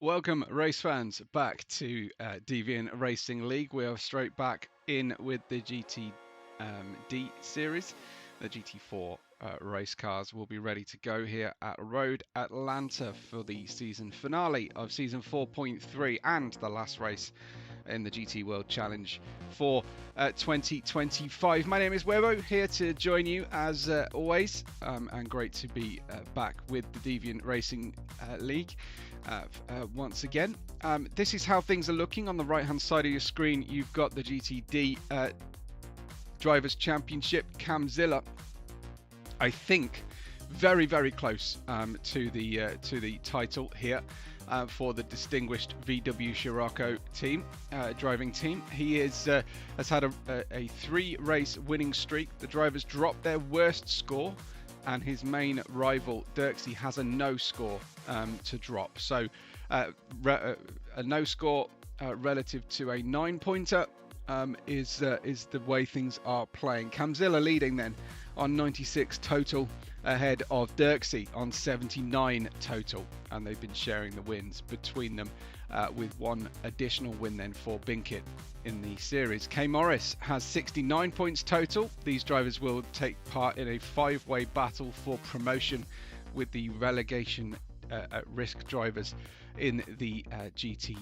Welcome, race fans, back to Deviant Racing League. We are straight back in with the GTD series. The GT4 race cars will be ready to go here at Road Atlanta for the season finale of season 4.3 and the last race in the GT World Challenge for 2025. My name is Webbo, here to join you as always, and great to be back with the Deviant Racing League once again. This is how things are looking. On the right hand side of your screen, you've got the GTD Drivers' Championship. Camzilla, I think, very close to the title here. For the distinguished VW Scirocco team, driving team. He has had a 3-race winning streak. The drivers dropped their worst score, and his main rival Dirksey has a no score to drop. So a no score relative to a 9-pointer is the way things are playing. Camzilla leading then on 96 total, ahead of Dirksey on 79 total, and they've been sharing the wins between them, with one additional win then for Binkit in the series. K Morris has 69 points total. These drivers will take part in a 5-way battle for promotion with the relegation at risk drivers in the GTD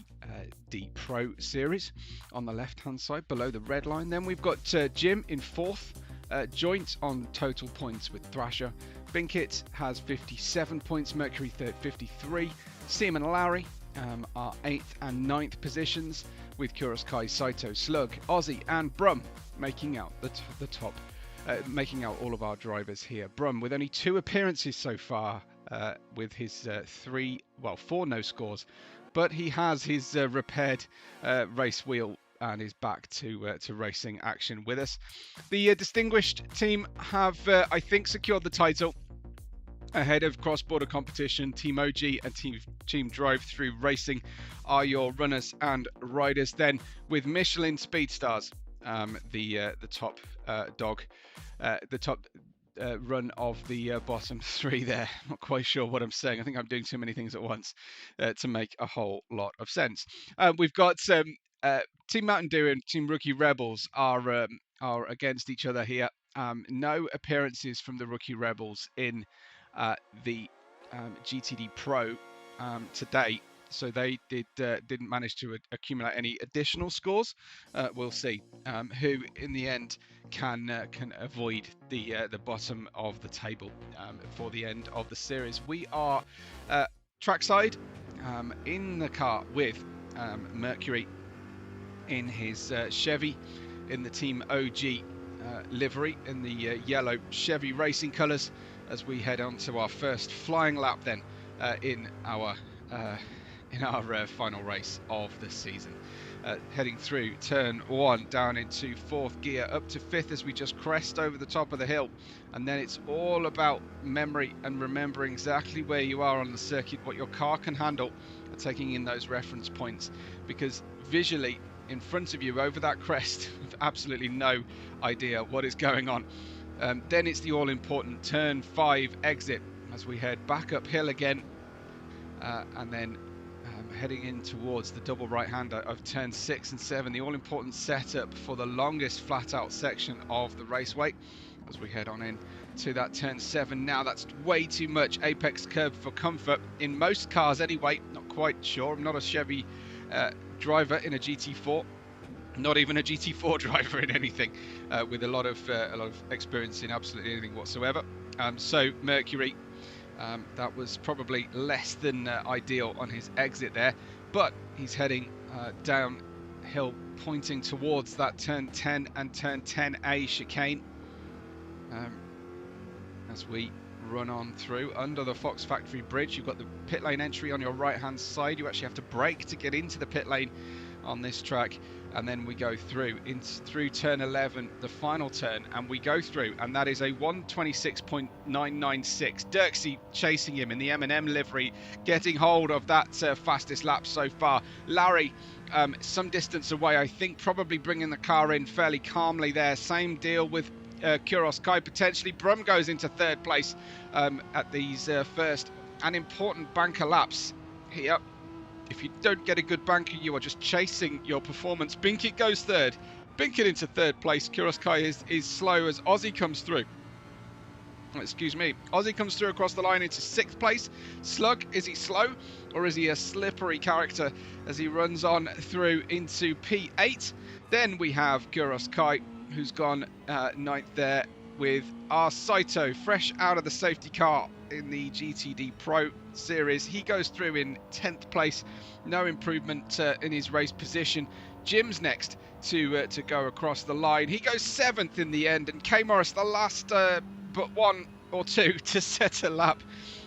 Pro series. On the left hand side below the red line, then we've got Jim in 4th, joint on total points with Thrasher. Binkit has 57 points, Mercury 53. Sim and Lowry are 8th and 9th positions, with Kuroskai, Saito, Slug, Aussie and Brum making out the top, making out all of our drivers here. Brum with only 2 appearances so far, with his 4 no scores, but he has his repaired race wheel and is back to racing action with us. The distinguished team have, I think, secured the title ahead of cross-border competition. Team OG and Team Drive-Through Racing are your runners and riders. Then, with Michelin Speedstars, the top dog, the top run of the bottom 3 there. Not quite sure what I'm saying. I think I'm doing too many things at once to make a whole lot of sense. We've got Team Mountain Dew and Team Rookie Rebels are against each other here. No appearances from the Rookie Rebels in the GTD Pro today, so they didn't manage to accumulate any additional scores. We'll see who in the end can avoid the bottom of the table for the end of the series. We are trackside in the car with Mercury in his Chevy in the Team OG livery in the yellow Chevy racing colours, as we head on to our first flying lap then in our final race of the season. Heading through turn 1 down into 4th gear up to 5th as we just crest over the top of the hill, and then it's all about memory and remembering exactly where you are on the circuit, what your car can handle, and taking in those reference points, because visually in front of you over that crest with absolutely no idea what is going on. Then it's the all-important turn 5 exit as we head back uphill again, and then heading in towards the double right-hander of turn 6 and 7, the all-important setup for the longest flat-out section of the raceway as we head on in to that turn 7. Now that's way too much apex curve for comfort in most cars anyway. Not quite sure. I'm not a Chevy driver in a GT4, not even a GT4 driver in anything, with a lot of experience in absolutely anything whatsoever. So Mercury, that was probably less than ideal on his exit there, but he's heading downhill, pointing towards that turn 10 and turn 10A chicane, as we run on through under the Fox Factory Bridge. You've got the pit lane entry on your right hand side. You actually have to brake to get into the pit lane on this track, and then we go through turn 11, the final turn, and we go through, and that is a 126.996. Dirksey chasing him in the M&M livery, getting hold of that fastest lap so far. Larry some distance away, I think, probably bringing the car in fairly calmly there. Same deal with Kuroskai potentially. Brum goes into 3rd place at these first and important banker laps here If you don't get a good banker, you are just chasing your performance. Binkit goes third. Binkit into third place. Kuroskai is slow as Aussie comes through. Excuse me. Aussie comes through across the line into 6th place. Slug, is he slow or is he a slippery character as he runs on through into P8? Then we have Kuroskai, who's gone 9th there with our Saito, fresh out of the safety car in the GTD Pro Series. He goes through in 10th place. No improvement in his race position. Jim's next to go across the line. He goes 7th in the end, and K Morris the last but 1 or 2 to set a lap.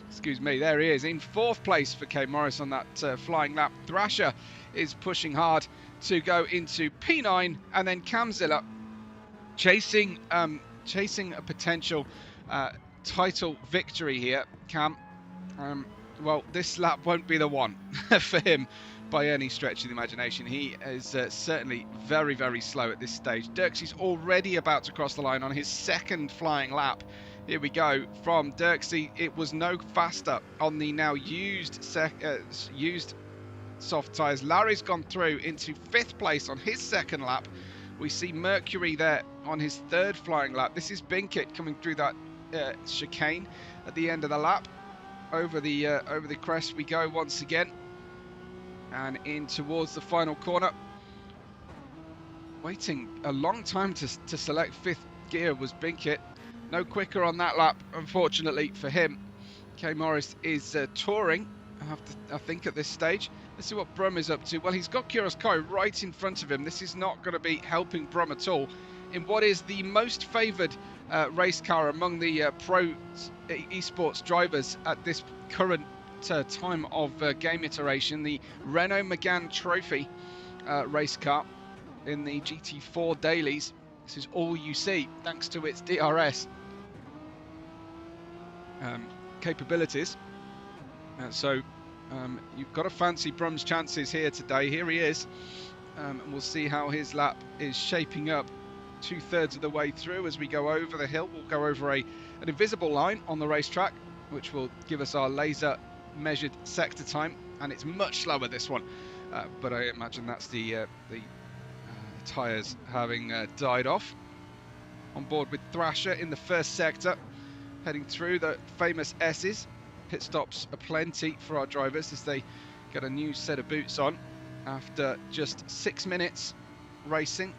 Excuse me, there he is in 4th place for K Morris on that flying lap. Thrasher is pushing hard to go into P9, and then Camzilla chasing a potential title victory here. Cam, well, this lap won't be the one for him by any stretch of the imagination. He is certainly very, very slow at this stage. Dirksy's already about to cross the line on his 2nd flying lap. Here we go from Dirksy. It was no faster on the now used soft tyres. Larry's gone through into 5th place on his 2nd lap. We see Mercury there on his 3rd flying lap. This is Binkit coming through that chicane at the end of the lap. Over the crest we go once again, and in towards the final corner. Waiting a long time to select 5th gear was Binkit. No quicker on that lap, unfortunately for him. K Morris is touring, I think, at this stage. Let's see what Brum is up to. Well, he's got Kuroskai right in front of him. This is not going to be helping Brum at all in what is the most favoured race car among the pro esports drivers at this current time of game iteration, the Renault Megane Trophy race car in the GT4 dailies. This is all you see thanks to its DRS capabilities. So you've got to fancy Brum's chances here today. Here he is, and we'll see how his lap is shaping up. 2/3 of the way through as we go over the hill. We'll go over an invisible line on the racetrack, which will give us our laser measured sector time, and it's much slower, this one, but I imagine that's the tyres having died off. On board with Thrasher in the 1st sector, heading through the famous S's. Pit stops are plenty for our drivers as they get a new set of boots on after just 6 minutes racing.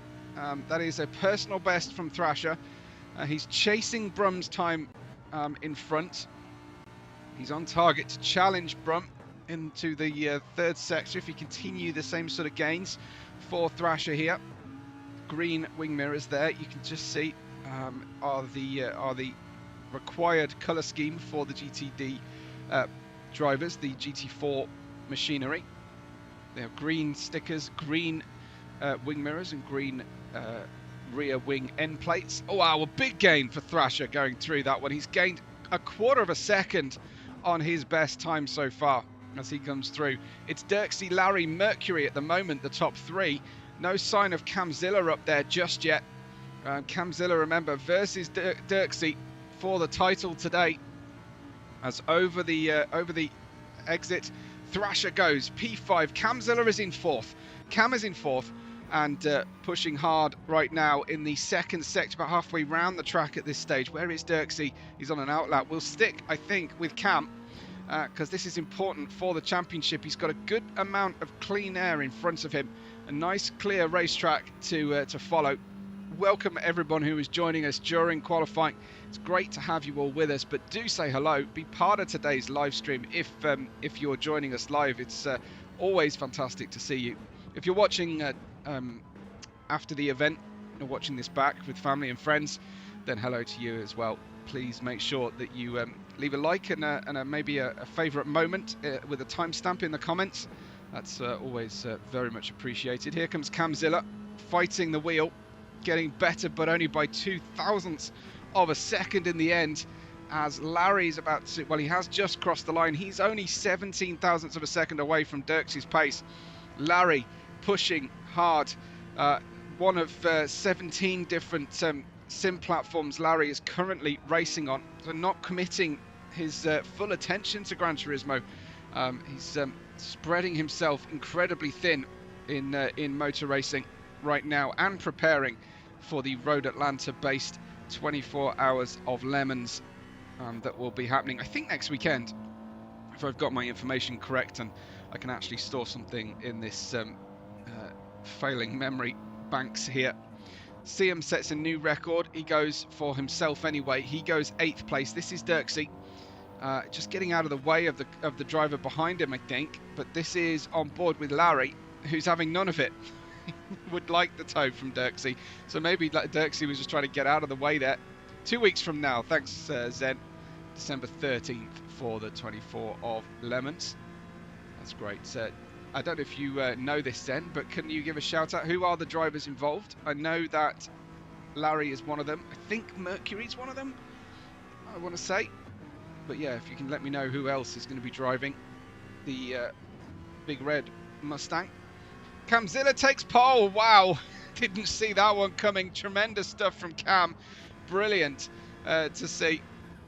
That is a personal best from Thrasher. He's chasing Brum's time in front. He's on target to challenge Brum into the 3rd sector if he continue the same sort of gains for Thrasher here. Green wing mirrors there, you can just see are the required colour scheme for the GTD drivers, the GT4 machinery. They have green stickers, green wing mirrors, and green rear wing end plates. Oh wow, a big gain for Thrasher going through that one. He's gained 1/4 of a second on his best time so far as he comes through. It's Dirksy, Larry, Mercury at the moment, the top 3. No sign of Camzilla up there just yet. Camzilla, remember, versus Dirksy for the title today. As over the exit, Thrasher goes P5. Camzilla is in 4th. Cam is in 4th. And pushing hard right now in the 2nd sector, about halfway round the track at this stage. Where is Dirksy? He's on an outlap. We'll stick, I think, with Cam because this is important for the championship. He's got a good amount of clean air in front of him. A nice, clear racetrack to follow. Welcome everyone who is joining us during qualifying. It's great to have you all with us, but do say hello. Be part of today's live stream if you're joining us live. It's always fantastic to see you. If you're watching after the event, you're watching this back with family and friends, then hello to you as well. Please make sure that you leave a like and maybe a favourite moment with a timestamp in the comments. That's always very much appreciated. Here comes Camzilla fighting the wheel, getting better, but only by 0.02 of a second in the end. As Larry's about to, well, he has just crossed the line. He's only 0.17 of a second away from Dirksy's pace. Larry pushing hard. One of 17 different sim platforms Larry is currently racing on, so not committing his full attention to Gran Turismo. He's spreading himself incredibly thin in motor racing right now, and preparing for the Road Atlanta-based 24 Hours of Lemons that will be happening, I think, next weekend, if I've got my information correct, and I can actually store something in this failing memory banks here. Siam sets a new record. He goes for himself anyway. He goes 8th place. This is Dirksey, just getting out of the way of the driver behind him, I think. But this is on board with Larry, who's having none of it. Would like the tow from Dirksey, so maybe Dirksey was just trying to get out of the way there. 2 weeks from now, thanks Zen, December 13th for the 24 of Lemons. That's great. I don't know if you know this, Zen, but can you give a shout out? Who are the drivers involved? I know that Larry is one of them. I think Mercury's one of them, I want to say. But yeah, if you can let me know who else is going to be driving the big red Mustang. Camzilla takes pole. Wow, didn't see that one coming. Tremendous stuff from Cam. Brilliant to see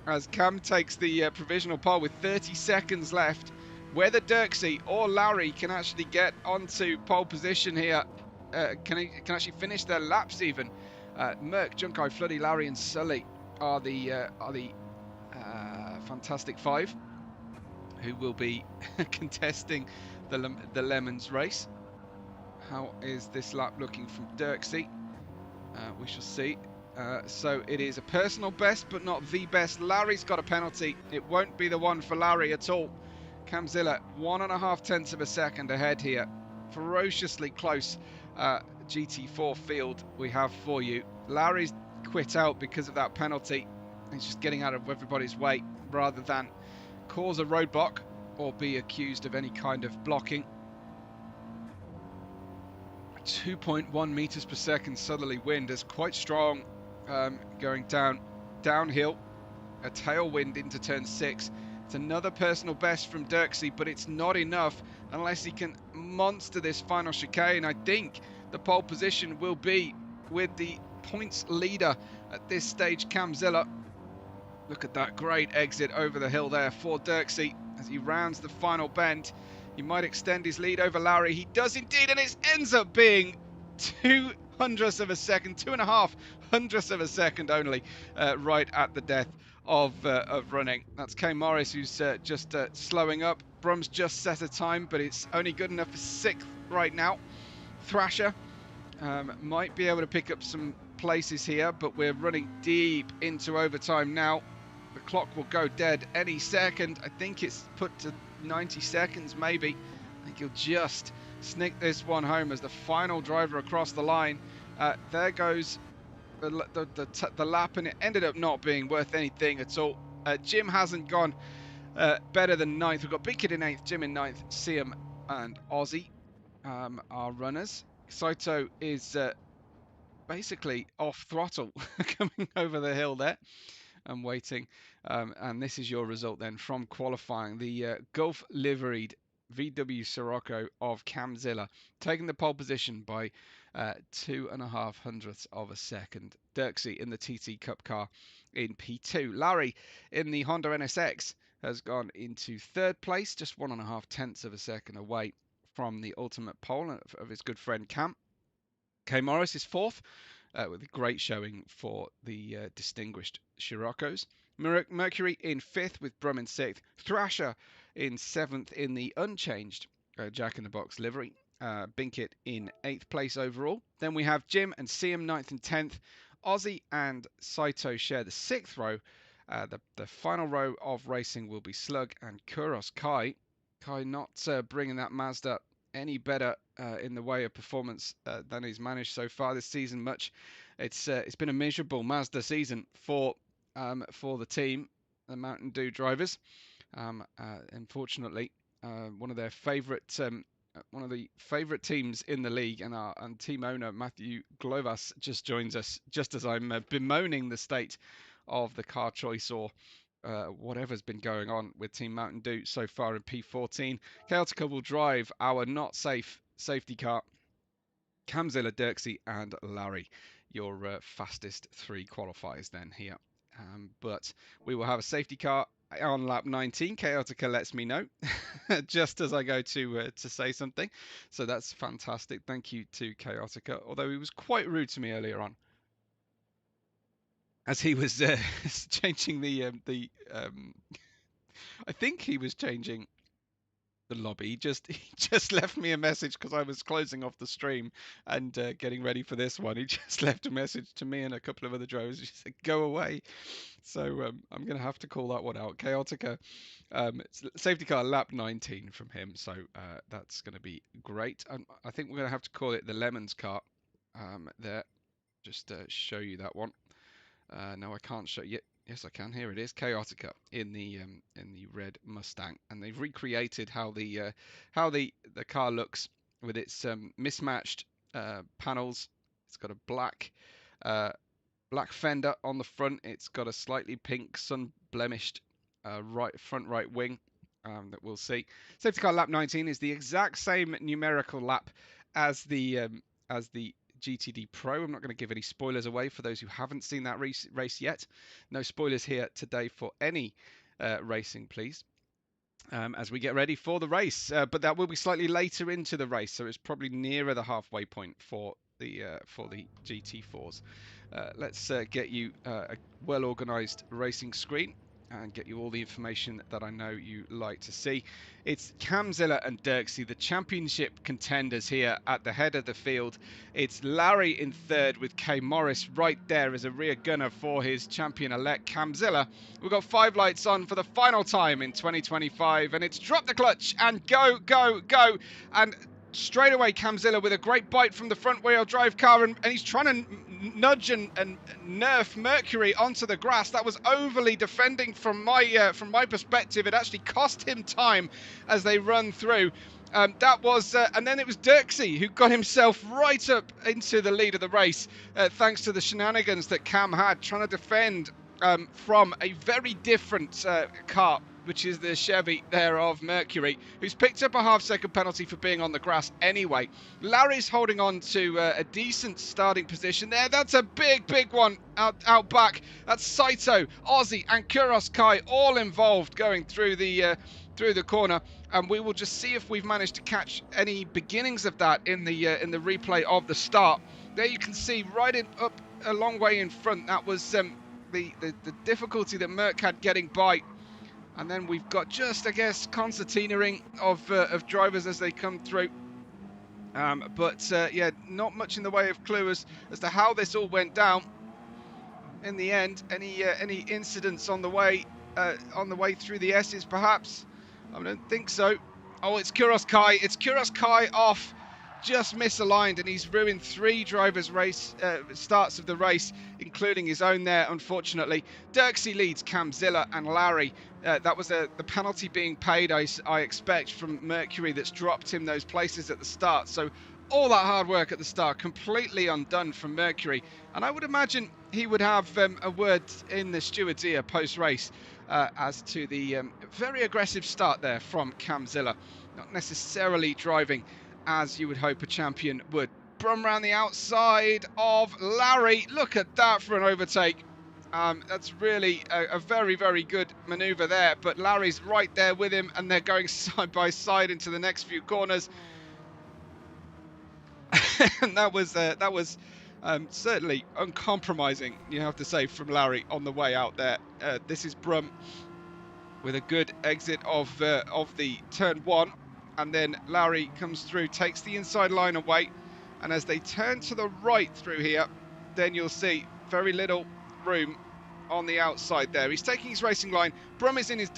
as Cam takes the provisional pole with 30 seconds left. Whether Dirksey or Larry can actually get onto pole position here, can actually finish their laps even. Merck, Junkai, Floody, Larry and Sully are the Fantastic Five who will be contesting the Lemons race. How is this lap looking from Dirksey? We shall see. So it is a personal best, but not the best. Larry's got a penalty. It won't be the one for Larry at all. Camzilla, 1.5 tenths of a second ahead here. Ferociously close GT4 field we have for you. Larry's quit out because of that penalty. He's just getting out of everybody's way rather than cause a roadblock or be accused of any kind of blocking. 2.1 meters per second southerly wind is quite strong, going downhill. A tailwind into turn 6. It's another personal best from Dirksey, but it's not enough unless he can monster this final chicane. I think the pole position will be with the points leader at this stage, Camzilla. Look at that great exit over the hill there for Dirksey as he rounds the final bend. He might extend his lead over Larry. He does indeed, and it ends up being 2 hundredths of a second, 2.5 hundredths of a second only, right at the death of running. That's K Morris, who's just slowing up. Brum's just set a time, but it's only good enough for 6th right now. Thrasher might be able to pick up some places here, but we're running deep into overtime now. The clock will go dead any second. I think it's put to 90 seconds maybe. I think he'll just sneak this one home as the final driver across the line. There goes the lap, and it ended up not being worth anything at all. Jim hasn't gone better than 9th. We've got Big Kid in 8th, Jim in 9th, Siam and Aussie are runners. Saito is basically off throttle coming over the hill there and waiting. And this is your result then from qualifying. The Gulf liveried VW Sirocco of Camzilla taking the pole position by 2.5 hundredths of a second. Dirksey in the TT Cup car in P2. Larry in the Honda NSX has gone into 3rd place, just 1.5 tenths of a second away from the ultimate pole of his good friend Cam. K Morris is 4th, with a great showing for the distinguished Siroccos. Mercury in 5th with Brum in 6th. Thrasher in 7th in the unchanged Jack in the Box livery. Binkit in 8th place overall. Then we have Jim and Siam 9th and 10th. Aussie and Saito share the 6th row. The final row of racing will be Slug and Kuros. Kai not bringing that Mazda any better in the way of performance than he's managed so far this season. It's been a miserable Mazda season for the team, the Mountain Dew drivers. Unfortunately, one of the favourite teams in the league, and team owner Mathieu Glovas just joins us just as I'm bemoaning the state of the car choice or whatever's been going on with Team Mountain Dew so far in P14. Celtica will drive our not safe safety car. Camzilla, Dirksey and Larry, your fastest 3 qualifiers then here But we will have a safety car on lap 19. Chaotica lets me know just as I go to say something. So that's fantastic. Thank you to Chaotica, although he was quite rude to me earlier on as he was changing I think he was changing the lobby. He just left me a message because I was closing off the stream and getting ready for this one. He just left a message to me and a couple of other drivers. He said, "Go away." So I'm going to have to call that one out. Chaotica, safety car lap 19 from him. So that's going to be great. I think we're going to have to call it the Lemons car there. Just show you that one. No, I can't show you. Yes, I can. Here it is, Chaotica in the red Mustang, and they've recreated how the car looks with its mismatched panels. It's got a black fender on the front. It's got a slightly pink sun blemished front right wing that we'll see. Safety car lap 19 is the exact same numerical lap as the GTD Pro. I'm not going to give any spoilers away for those who haven't seen that race yet. No spoilers here today for any racing, please. As we get ready for the race, but that will be slightly later into the race, so it's probably nearer the halfway point for the GT4s. Let's get you a well-organized racing screen and get you all the information that I know you like to see. It's Camzilla and Dirksy, the championship contenders here at the head of the field. It's Larry in third with Kay Morris right there as a rear gunner for his champion-elect Camzilla. We've got 5 lights on for the final time in 2025, and it's drop the clutch and go, go, go. And straight away, Camzilla with a great bite from the front wheel drive car, and he's trying to nudge and nerf Mercury onto the grass. That was overly defending from my perspective. It actually cost him time as they run through. And then it was Dirksy who got himself right up into the lead of the race, thanks to the shenanigans that Cam had trying to defend from a very different car, which is the Chevy there of Mercury, who's picked up a half-second penalty for being on the grass anyway. Larry's holding on to a decent starting position there. That's a big one out back. That's Saito, Ozzy, and Kuros Kai all involved going through the corner, and we will just see if we've managed to catch any beginnings of that in the replay of the start. There you can see right up a long way in front. That was the difficulty that Merc had getting by. And then we've got just, I guess, concertinaing of drivers as they come through. Yeah, not much in the way of clue as to how this all went down. In the end, any incidents on the way through the S's, perhaps? I don't think so. Oh, it's Kuros Kai. It's Kuros Kai off. Just misaligned, and he's ruined 3 drivers' starts of the race, including his own there, unfortunately. Dirksy leads Camzilla and Larry. That was the penalty being paid, I expect, from Mercury that's dropped him those places at the start. So all that hard work at the start completely undone from Mercury. And I would imagine he would have a word in the steward's ear post-race as to the very aggressive start there from Camzilla. Not necessarily driving as you would hope a champion would. Brum round the outside of Larry. Look at that for an overtake. That's really a very, very good manoeuvre there. But Larry's right there with him, and they're going side by side into the next few corners. And that was certainly uncompromising, you have to say, from Larry on the way out there. This is Brum with a good exit of the turn 1. And then Larry comes through, takes the inside line away, and as they turn to the right through here, then you'll see very little room on the outside there. He's taking his racing line. Brum is in his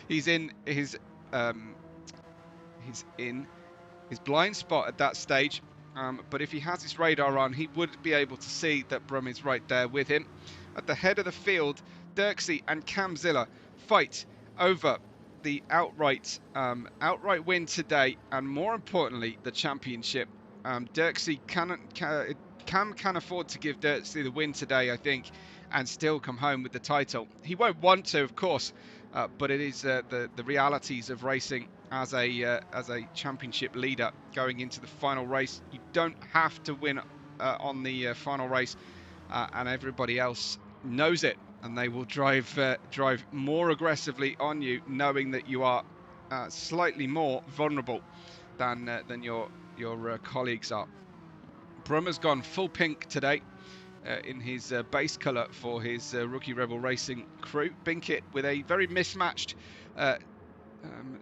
He's in his blind spot at that stage. But if he has his radar on, he would be able to see that Brum is right there with him. At the head of the field, Dirksy and Camzilla fight over the outright win today, and more importantly, the championship. Dirksy Cam can afford to give Dirksy the win today, I think, and still come home with the title. He won't want to, of course, but it is the realities of racing as a championship leader going into the final race. You don't have to win on the final race and everybody else knows it, and they will drive more aggressively on you, knowing that you are slightly more vulnerable than your colleagues are. Brum has gone full pink today in his base colour for his Rookie Rebel Racing crew. Binkit with a very mismatched.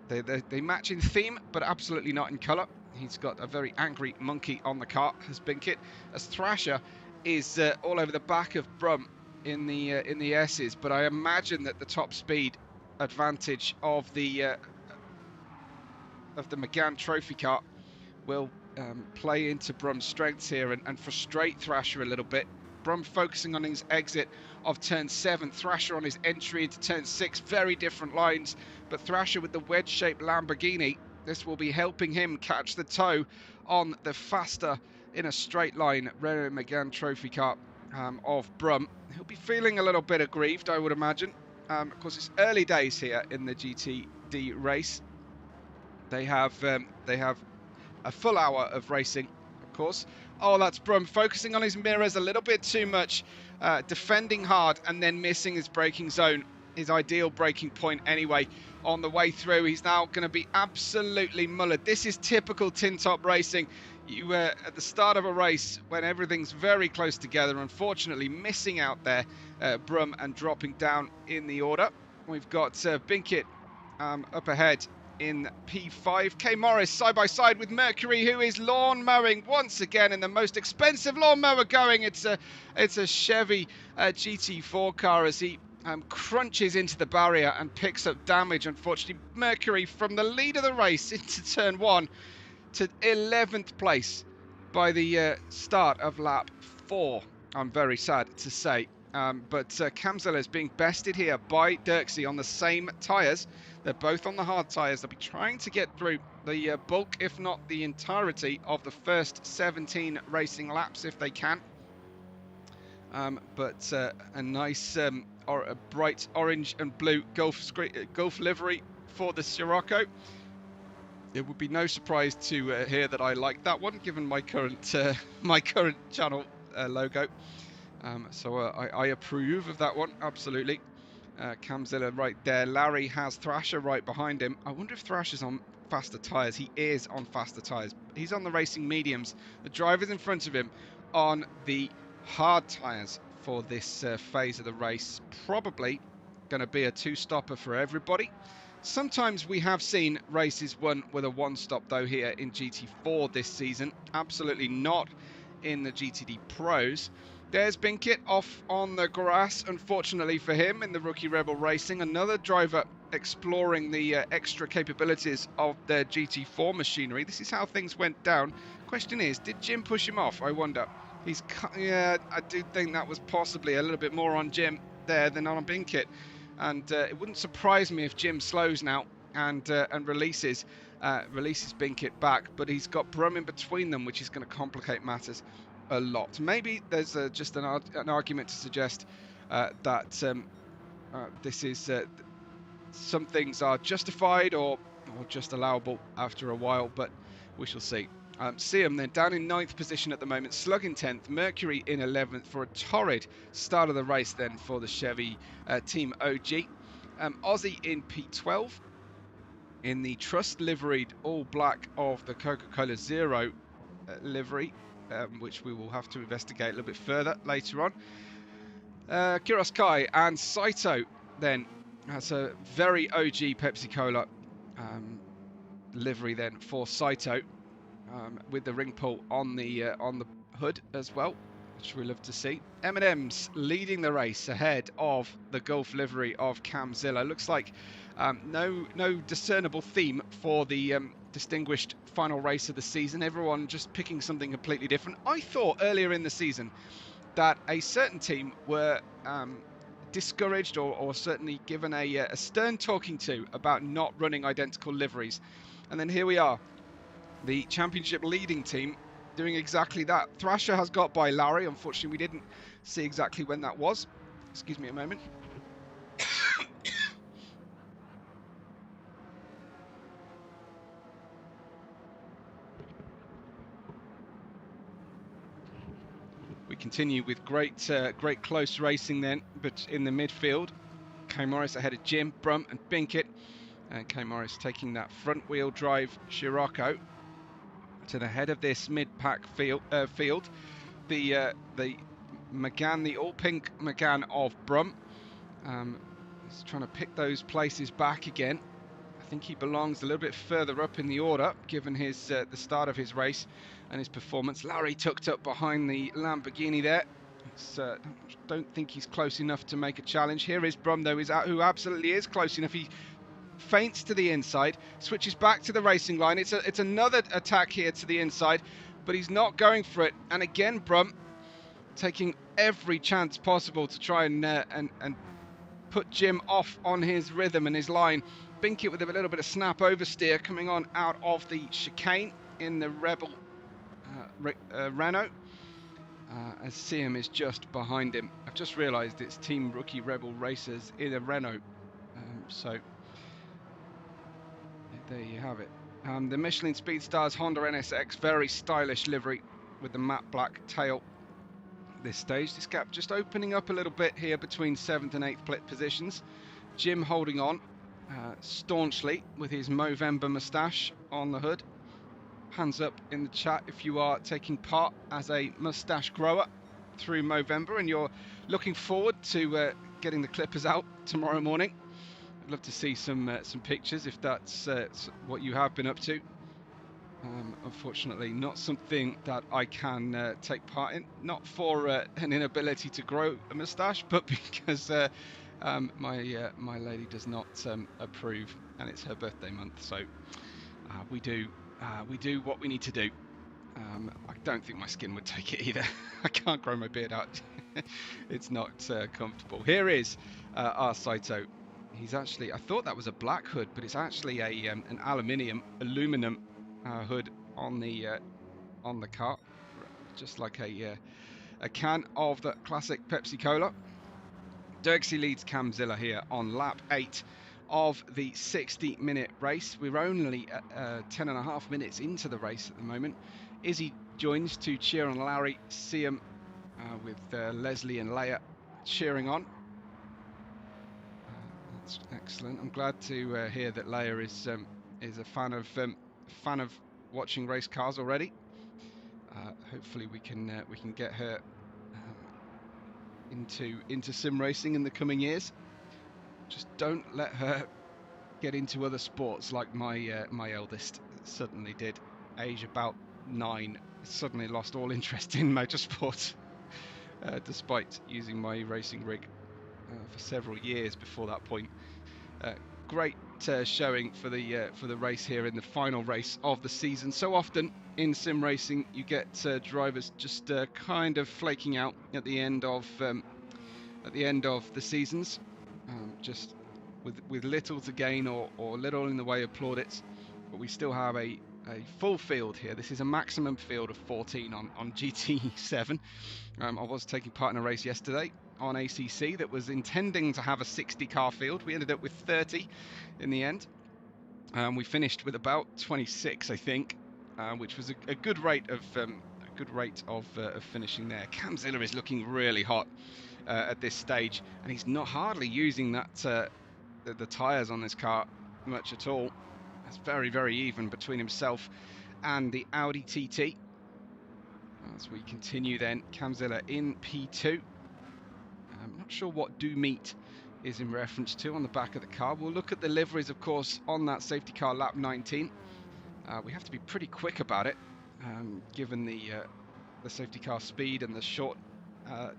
They match in theme, but absolutely not in colour. He's got a very angry monkey on the car, as Binkit, as Thrasher is all over the back of Brum in the S's. But I imagine that the top speed advantage of the McGann Trophy car will play into Brum's strengths here and frustrate Thrasher a little bit. Brum focusing on his exit of turn 7, Thrasher on his entry into turn 6, very different lines, but Thrasher with the wedge-shaped Lamborghini, this will be helping him catch the toe on the faster in a straight line Renault Megane Trophy car of Brum. He'll be feeling a little bit aggrieved, I would imagine. Of course, it's early days here in the GTD race. They have a full hour of racing, of course. Oh, that's Brum focusing on his mirrors a little bit too much, defending hard and then missing his braking zone, his ideal braking point anyway. On the way through, he's now going to be absolutely mullered. This is typical tin top racing. You at the start of a race when everything's very close together, unfortunately missing out there, Brum, and dropping down in the order. We've got Binkit up ahead in P5. K Morris side by side with Mercury, who is lawn mowing once again in the most expensive lawn mower going. It's a Chevy GT4 car as he crunches into the barrier and picks up damage. Unfortunately, Mercury from the lead of the race into turn 1 to 11th place by the start of lap 4. I'm very sad to say. But Camzilla is being bested here by Dirksey on the same tyres. They're both on the hard tyres. They'll be trying to get through the bulk, if not the entirety, of the first 17 racing laps if they can. But a nice or a bright orange and blue Gulf livery for the Scirocco. It would be no surprise to hear that I like that one, given my current channel logo. So I approve of that one, absolutely. Camzilla right there. Larry has Thrasher right behind him. I wonder if Thrasher's on faster tyres. He is on faster tyres. He's on the racing mediums. The driver's in front of him on the hard tyres for this phase of the race. Probably going to be a two-stopper for everybody. Sometimes we have seen races won with a one-stop, though, here in GT4 this season. Absolutely not in the GTD Pros. There's Binkit off on the grass, unfortunately for him, in the Rookie Rebel Racing. Another driver exploring the extra capabilities of their GT4 machinery. This is how things went down. Question is, did Jim push him off? I wonder. Yeah, I do think that was possibly a little bit more on Jim there than on Binkit. And it wouldn't surprise me if Jim slows now and releases Binkit back. But he's got Brum in between them, which is going to complicate matters a lot. Maybe there's just an argument to suggest that this is some things are justified or just allowable after a while, but we shall see. Siam then down in 9th position at the moment, Slug in 10th, Mercury in 11th for a torrid start of the race then for the Chevy Team OG. Aussie in P12 in the Trust liveried all black of the Coca-Cola Zero livery, which we will have to investigate a little bit further later on. Kiros Kai and Saito then has a very OG Pepsi Cola livery then for Saito, with the ring pull on the hood as well, which we love to see. M&M's leading the race ahead of the Gulf livery of Camzilla. Looks like no discernible theme for the distinguished final race of the season. Everyone just picking something completely different. I thought earlier in the season that a certain team were discouraged or certainly given a stern talking to about not running identical liveries. And then here we are, the championship leading team doing exactly that. Thrasher has got by Larry. Unfortunately, we didn't see exactly when that was. Excuse me a moment. We continue with great close racing then, but in the midfield, K Morris ahead of Jim, Brumm and Binkett. And K Morris taking that front wheel drive Scirocco to the head of this mid-pack field. The McGann, the all-pink McGann of Brumm. He's trying to pick those places back again. I think he belongs a little bit further up in the order, given his the start of his race and his performance. Larry tucked up behind the Lamborghini there. Don't think he's close enough to make a challenge. Here is Brumm, though, who absolutely is close enough. He feints to the inside, switches back to the racing line. It's another attack here to the inside, but he's not going for it. And again, Brumm taking every chance possible to try and put Jim off on his rhythm and his line. Binkett with a little bit of snap oversteer coming on out of the chicane in the Rebel Renault. As Siam is just behind him. I've just realised it's Team Rookie Rebel Racers in a Renault. So there you have it. The Michelin Speedstars Honda NSX, very stylish livery with the matte black tail. This stage, this gap just opening up a little bit here between 7th and 8th positions. Jim holding on staunchly with his Movember moustache on the hood. Hands up in the chat if you are taking part as a moustache grower through Movember and you're looking forward to getting the clippers out tomorrow morning. I'd love to see some pictures if that's what you have been up to. Unfortunately, not something that I can take part in. Not for an inability to grow a moustache, but because my lady does not approve, and it's her birthday month, so we do what we need to do. I don't think my skin would take it either. I can't grow my beard out. It's not comfortable. Here is our Saito. He's actually, I thought that was a black hood, but it's actually an aluminum hood on the car, just like a can of the classic Pepsi Cola. Dirksey leads Camzilla here on lap 8 of the 60-minute race. We're only 10.5 minutes into the race at the moment. Izzy joins to cheer on Larry. Siam with Leslie and Leia cheering on. That's excellent. I'm glad to hear that Leia is a fan of watching race cars already. Hopefully we can get her into sim racing in the coming years. Just don't let her get into other sports like my eldest suddenly did. Age about 9, suddenly lost all interest in motorsport, despite using my racing rig for several years before that point. Great showing for the race here in the final race of the season. So often in sim racing you get drivers just kind of flaking out at the end of the seasons, just with little to gain or little in the way of plaudits. But we still have a full field here. This is a maximum field of 14 on GT7. I was taking part in a race yesterday on ACC that was intending to have a 60 car field. We ended up with 30 in the end. We finished with about 26, I think, which was a good rate of finishing there. Camzilla is looking really hot at this stage, and he's not hardly using that the tyres on this car much at all. It's very, very even between himself and the Audi TT. As we continue then, Camzilla in P2. I'm not sure what do meet is in reference to on the back of the car. We'll look at the liveries, of course, on that safety car lap 19. We have to be pretty quick about it, given the safety car speed and the short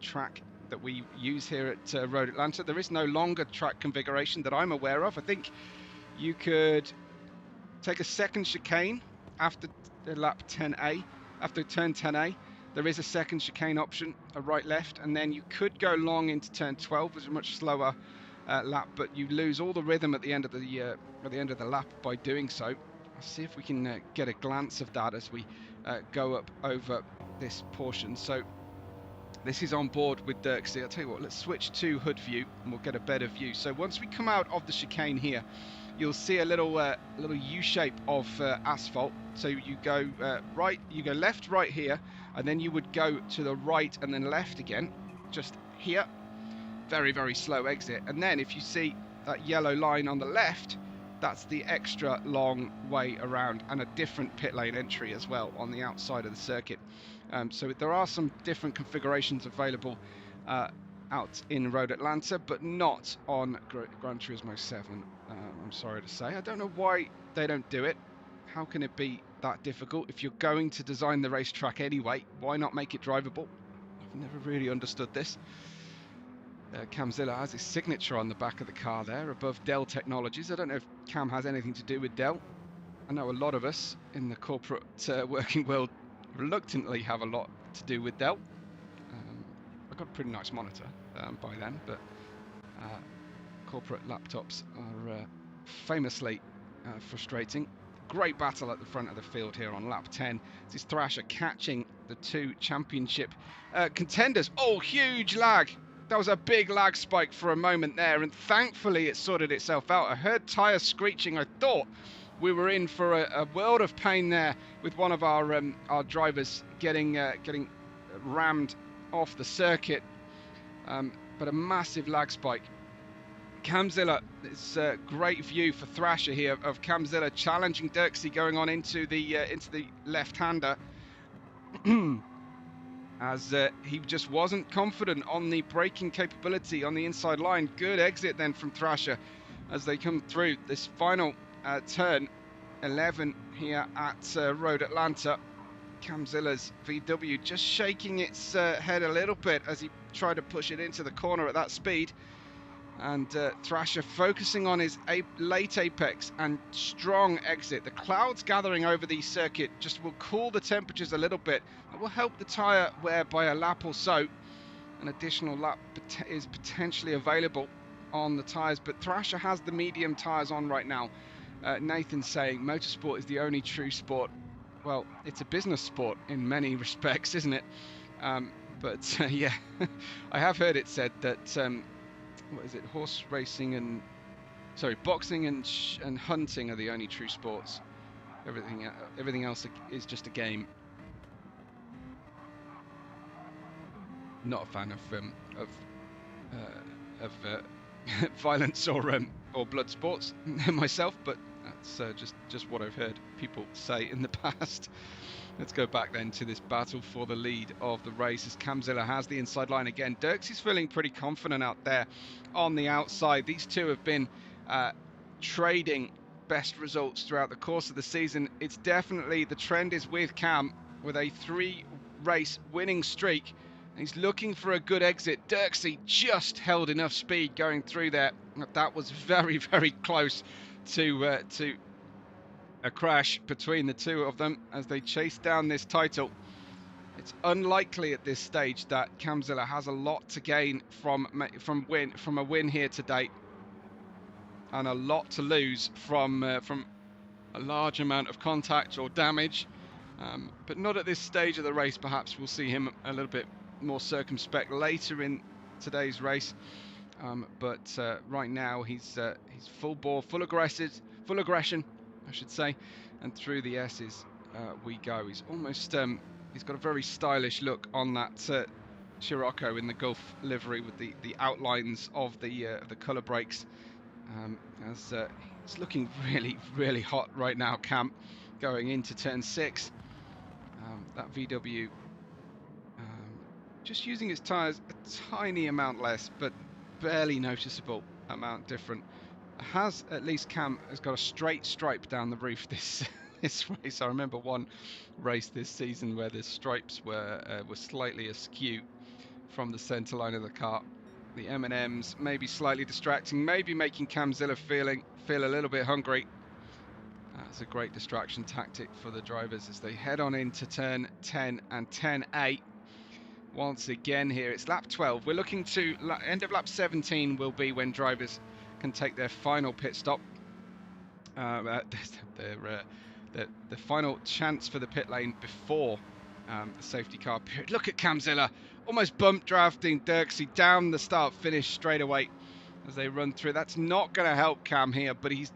track that we use here at Road Atlanta. There is no longer track configuration that I'm aware of. I think you could take a second chicane after lap 10A, after turn 10A. There is a second chicane option, a right-left, and then you could go long into turn 12, which is a much slower lap, but you lose all the rhythm at the end of the lap by doing so. I'll see if we can get a glance of that as we go up over this portion. So this is on board with Dirksey. I'll tell you what, let's switch to hood view and we'll get a better view. So once we come out of the chicane here, you'll see a little U shape of asphalt. So you go left, right here, and then you would go to the right and then left again, just here. Very, very slow exit. And then if you see that yellow line on the left, that's the extra long way around, and a different pit lane entry as well on the outside of the circuit. So there are some different configurations available out in Road Atlanta, but not on Gran Turismo 7. I'm sorry to say. I don't know why they don't do it. How can it be that difficult? If you're going to design the racetrack anyway, why not make it drivable? I've never really understood this. Camzilla has his signature on the back of the car there, above Dell Technologies. I don't know if Cam has anything to do with Dell. I know a lot of us in the corporate working world reluctantly have a lot to do with Dell. I've got a pretty nice monitor by then, but corporate laptops are famously frustrating. Great battle at the front of the field here on lap 10. This is Thrasher catching the two championship contenders. Oh, huge lag! That was a big lag spike for a moment there, and thankfully it sorted itself out. I heard tyres screeching. I thought we were in for a world of pain there with one of our drivers getting rammed off the circuit. But a massive lag spike. Camzilla, it's a great view for Thrasher here of Camzilla challenging Dirksey going on into the left-hander. As he just wasn't confident on the braking capability on the inside line. Good exit then from Thrasher as they come through this final turn 11 here at Road Atlanta. Camzilla's VW just shaking its head a little bit as he tried to push it into the corner at that speed. And Thrasher focusing on his late apex and strong exit. The clouds gathering over the circuit just will cool the temperatures a little bit. It will help the tyre wear by a lap or so. An additional lap is potentially available on the tyres, but Thrasher has the medium tyres on right now. Nathan's saying motorsport is the only true sport. Well, it's a business sport in many respects, isn't it? But yeah, I have heard it said that what is it? Horse racing and boxing and hunting are the only true sports. Everything else is just a game. Not a fan of violence or blood sports myself, but that's just what I've heard people say in the past. Let's go back then to this battle for the lead of the race as Camzilla has the inside line again. Dirksey's feeling pretty confident out there on the outside. These two have been trading best results throughout the course of the season. It's definitely the trend is with Cam with a 3-race winning streak. He's looking for a good exit. Dirksey just held enough speed going through there. That was very, very close to a crash between the two of them as they chase down this title. It's unlikely at this stage that Camzilla has a lot to gain from a win here to date, and a lot to lose from a large amount of contact or damage. But not at this stage of the race. Perhaps we'll see him a little bit more circumspect later in today's race. But right now he's full bore, full aggression, I should say, and through the S's we go. He's almost he's got a very stylish look on that Scirocco in the Gulf livery with the outlines of the colour brakes. As it's looking really, really hot right now, Cam, going into turn 6. That VW just using its tyres a tiny amount less, but barely noticeable amount different. At least Cam has got a straight stripe down the roof this race. I remember one race this season where the stripes were slightly askew from the centre line of the car. The M&Ms maybe slightly distracting, maybe making Camzilla feel a little bit hungry. That's a great distraction tactic for the drivers as they head on into turn 10 and 10A. Once again here, it's lap 12. We're looking to end of lap 17 will be when drivers can take their final pit stop. The final chance for the pit lane before the safety car period. Look at Camzilla, almost bump drafting Dirksey down the start finish straight away as they run through. That's not going to help Cam here, but he's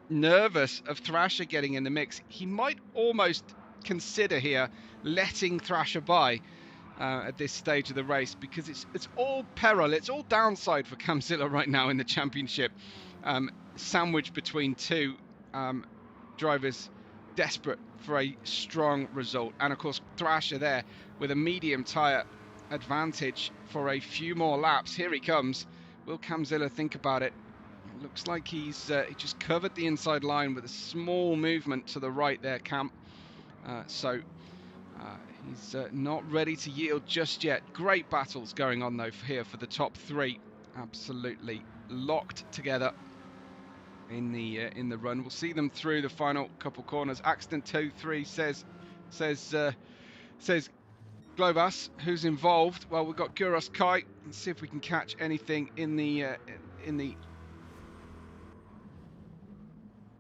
nervous of Thrasher getting in the mix. He might almost consider here letting Thrasher by at this stage of the race, because it's all peril, it's all downside for Camzilla right now in the championship, sandwiched between two drivers desperate for a strong result. And of course Thrasher there with a medium tyre advantage for a few more laps. Here he comes. Will Camzilla think about it? Looks like he just covered the inside line with a small movement to the right there, Cam. So he's not ready to yield just yet. Great battles going on though here for the top three. Absolutely locked together in the run. We'll see them through the final couple corners. Accident 2-3 says Globus, who's involved. Well, we've got Guros Kai. Let's see if we can catch anything in the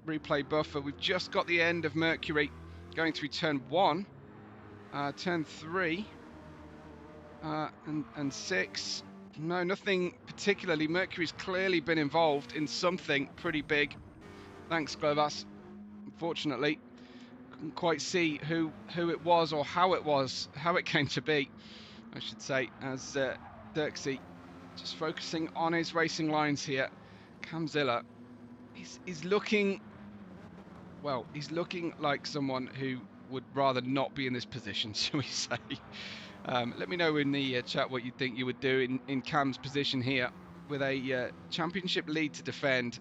replay buffer. We've just got the end of Mercury going through turn 1, turn 3, and 6. No, nothing particularly. Mercury's clearly been involved in something pretty big. Thanks, Globus. Unfortunately, couldn't quite see who it was or how it came to be, I should say, as Dirksy just focusing on his racing lines here. Camzilla, he's looking, well, he's looking like someone who would rather not be in this position, shall we say. Let me know in the chat what you think you would do in Cam's position here with a championship lead to defend.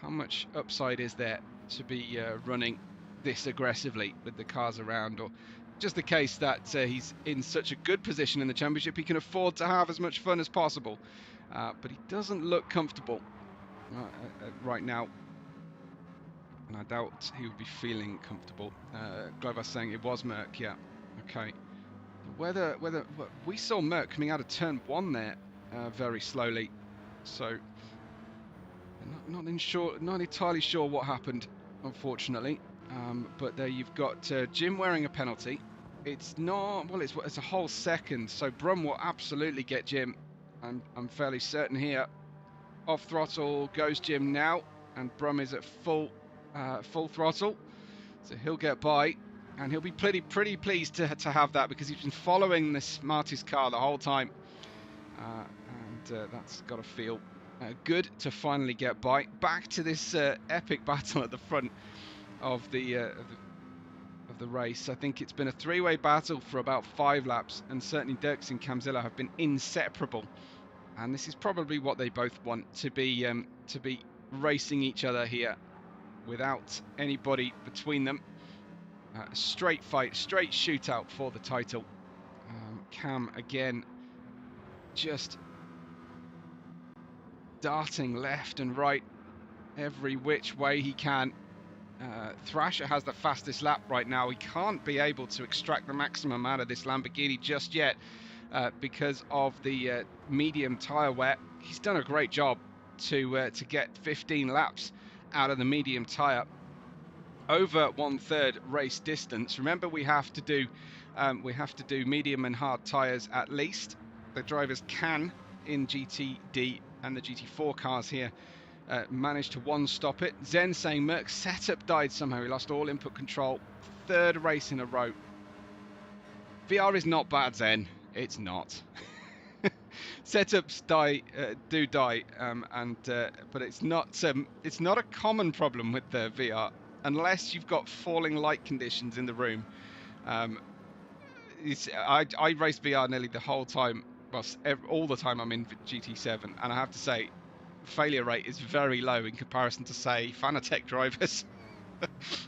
How much upside is there to be running this aggressively with the cars around, or just the case that he's in such a good position in the championship he can afford to have as much fun as possible, but he doesn't look comfortable right now, and I doubt he would be feeling comfortable. Glover's saying it was Merc. Yeah, okay. Whether we saw Merc coming out of turn 1 there very slowly, so not entirely sure what happened, unfortunately. But there you've got Jim wearing a penalty. It's not, well, it's a whole second, so Brum will absolutely get Jim. I'm fairly certain here. Off throttle goes Jim now, and Brum is at full throttle, so he'll get by, and he'll be pretty pleased to have that, because he's been following this Marty's car the whole time, and that's got to feel good to finally get by. Back to this epic battle at the front of the race. I think it's been a three-way battle for about 5 laps, and certainly Dirks and Camzilla have been inseparable. And this is probably what they both want, to be racing each other here without anybody between them. Straight fight, straight shootout for the title. Cam again just darting left and right every which way he can. Thrasher has the fastest lap right now. He can't be able to extract the maximum out of this Lamborghini just yet because of the medium tyre wear. He's done a great job to get 15 laps out of the medium tyre, over 1/3 race distance. Remember, we have to do medium and hard tyres at least. The drivers can in GTD and the GT4 cars here managed to one-stop it. Zen saying Merck's setup died somehow. He lost all input control. 3rd race in a row. VR is not bad, Zen. It's not. Setups do die, but it's not a common problem with the VR unless you've got falling light conditions in the room. I race VR nearly the whole time, well, all the time I'm in GT7, and I have to say, failure rate is very low in comparison to, say, Fanatec drivers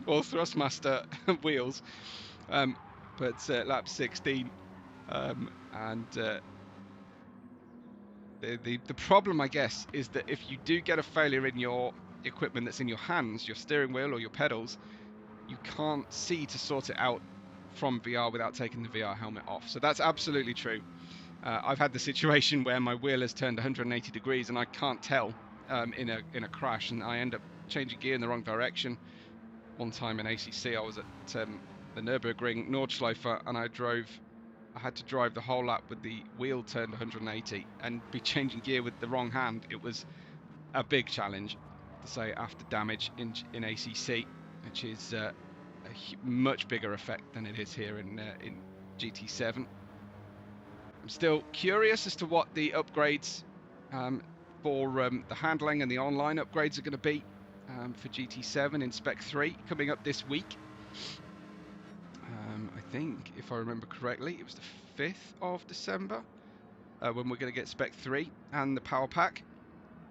or Thrustmaster wheels. But lap 16, and the problem, I guess, is that if you do get a failure in your equipment that's in your hands, your steering wheel or your pedals, you can't see to sort it out from VR without taking the VR helmet off. So that's absolutely true. I've had the situation where my wheel has turned 180 degrees and I can't tell in a crash, and I end up changing gear in the wrong direction. One time in ACC, I was at the Nürburgring Nordschleife, and I had to drive the whole lap with the wheel turned 180 and be changing gear with the wrong hand. It was a big challenge, to say, after damage in ACC, which is a much bigger effect than it is here in GT7. I'm still curious as to what the upgrades for the handling and the online upgrades are going to be for GT7 in Spec 3 coming up this week. I think, if I remember correctly, it was the 5th of December when we're going to get Spec 3 and the Power Pack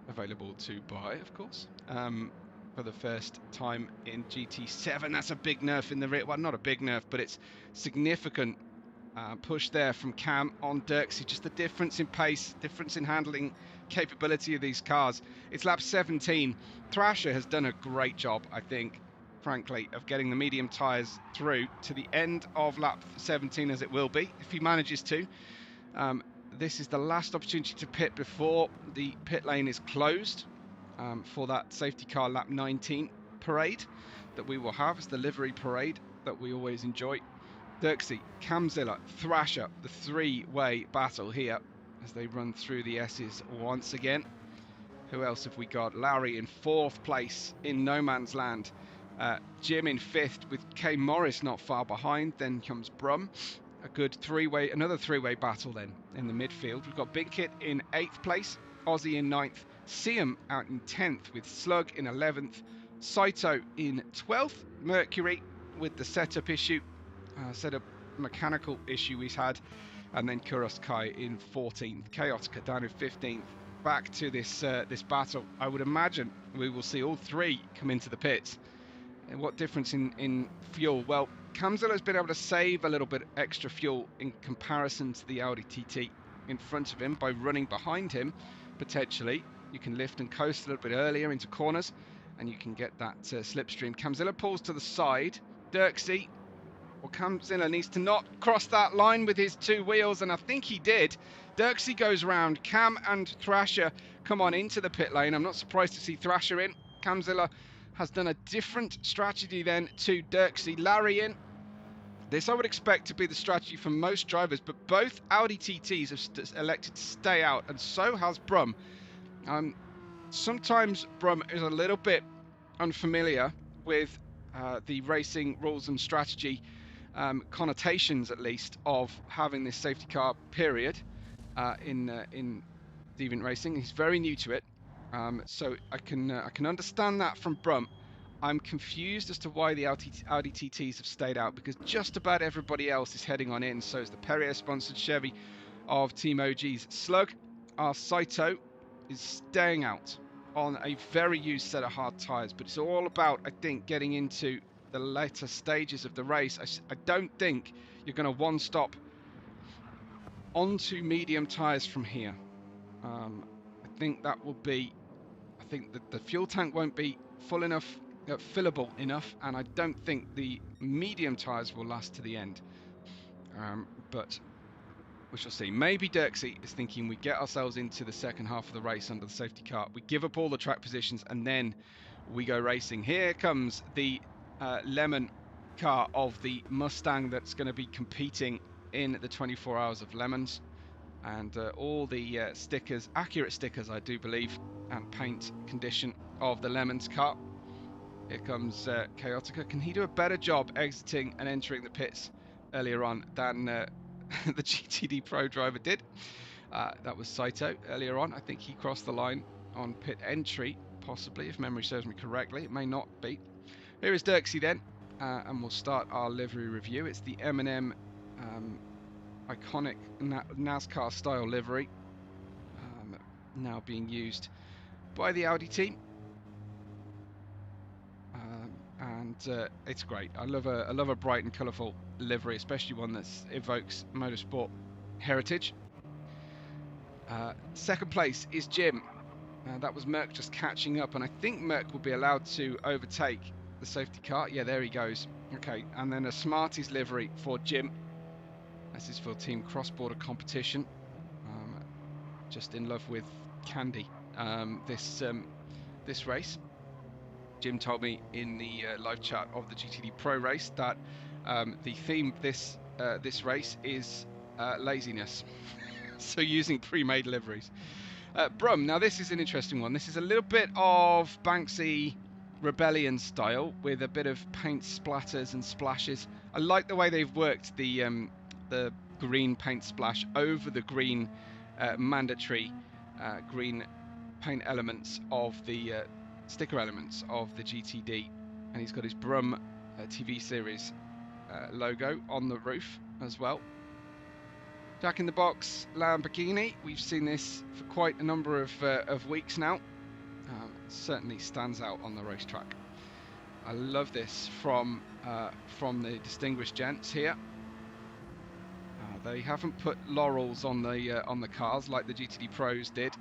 available to buy, of course, for the first time in GT7. That's a big nerf in the rear. Well, not a big nerf, but it's significant push there from Cam on Dirksy. Just the difference in pace, difference in handling capability of these cars. It's lap 17. Thrasher has done a great job, I think, frankly, of getting the medium tyres through to the end of lap 17, as it will be, if he manages to. This is the last opportunity to pit before the pit lane is closed for that safety car lap 19 parade that we will have. It's the livery parade that we always enjoy. Dirksy, Camzilla, Thrasher, the three-way battle here as they run through the S's once again. Who else have we got? Larry in 4th place in no man's land. Jim in 5th with K Morris not far behind. Then comes Brum. A good another three-way battle then in the midfield. We've got Big Kit in 8th place, Aussie in 9th, Siam out in 10th with Slug in 11th, Saito in 12th, Mercury with the setup issue, setup mechanical issue he's had, and then Kuros Kai in 14th, Chaotica down in 15th. Back to this battle. I would imagine we will see all three come into the pits. And what difference in fuel? Well, Camzilla's been able to save a little bit extra fuel in comparison to the Audi TT in front of him by running behind him. Potentially, you can lift and coast a little bit earlier into corners, and you can get that slipstream. Camzilla pulls to the side. Dirksy, well, Camzilla needs to not cross that line with his two wheels, and I think he did. Dirksy goes round. Cam and Thrasher come on into the pit lane. I'm not surprised to see Thrasher in. Camzilla has done a different strategy then to Dirksy. Larry in. This I would expect to be the strategy for most drivers, but both Audi TTs have elected to stay out, and so has Brum. Sometimes Brum is a little bit unfamiliar with the racing rules and strategy connotations, at least, of having this safety car period in Deviant Racing. He's very new to it. So I can understand that from Brum. I'm confused as to why the Audi TTs have stayed out, because just about everybody else is heading on in. So is the Perrier-sponsored Chevy of Team OG's Slug. Our Saito is staying out on a very used set of hard tyres, but it's all about, I think, getting into the later stages of the race. I don't think you're going to one-stop onto medium tyres from here. I think that will be... I think that the fuel tank won't be full enough, fillable enough, and I don't think the medium tyres will last to the end. But we shall see. Maybe Dirksy is thinking we get ourselves into the second half of the race under the safety car. We give up all the track positions and then we go racing. Here comes the Lemon car of the Mustang that's going to be competing in the 24 Hours of Lemons. And all the stickers, accurate stickers, I do believe, and paint condition of the Lemons car. Here comes Chaotica. Can he do a better job exiting and entering the pits earlier on than the GTD Pro driver did? That was Saito earlier on. I think he crossed the line on pit entry, possibly, if memory serves me correctly. It may not be. Here is Dirksy then, and we'll start our livery review. It's the M&M iconic NASCAR style livery, now being used by the Audi team, and it's great. I love a bright and colourful livery, especially one that evokes motorsport heritage. Second place is Jim. That was Merc just catching up, and I think Merc will be allowed to overtake the safety car. Yeah, there he goes. Okay, and then a Smarties livery for Jim. This is for Team Cross-Border Competition. Just in love with candy this race. Jim told me in the live chat of the GTD Pro race that the theme this race is laziness. So using pre-made liveries. Brum, now this is an interesting one. This is a little bit of Banksy Rebellion style with a bit of paint splatters and splashes. I like the way they've worked the green paint splash over the green mandatory green paint elements of the sticker elements of the GTD, and he's got his Brum TV series logo on the roof as well. Jack in the Box Lamborghini. We've seen this for quite a number of weeks now. Certainly stands out on the racetrack. I love this from the distinguished gents here. They haven't put laurels on the cars like the GTD Pros did,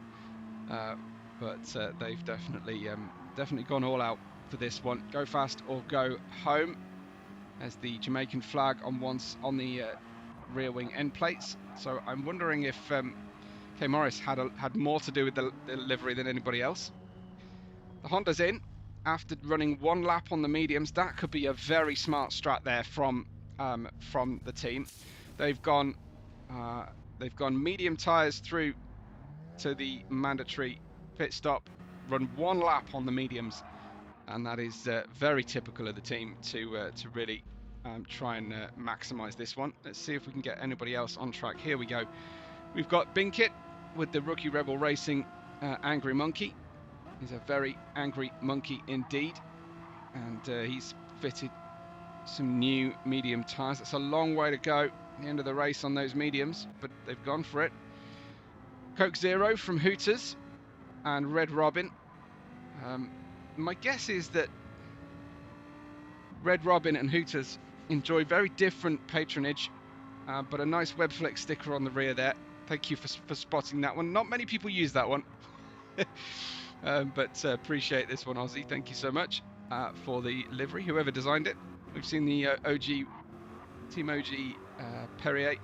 but they've definitely gone all out for this one. Go fast or go home. There's the Jamaican flag on the rear wing end plates. So I'm wondering if K Morris had more to do with the livery than anybody else. The Honda's in after running one lap on the mediums. That could be a very smart strat there from the team. They've gone medium tyres through to the mandatory pit stop, run one lap on the mediums, and that is very typical of the team to really try and maximise this one. Let's see if we can get anybody else on track. Here we go. We've got Binkit with the Rookie Rebel Racing Angry Monkey. He's a very angry monkey indeed, and he's fitted some new medium tyres. It's a long way to go at the end of the race on those mediums, but they've gone for it. Coke Zero from Hooters and Red Robin. My guess is that Red Robin and Hooters enjoy very different patronage, but a nice Webflix sticker on the rear there. Thank you for spotting that one. Not many people use that one. But appreciate this one, Aussie. Thank you so much for the livery, whoever designed it. We've seen the Team OG Perrier.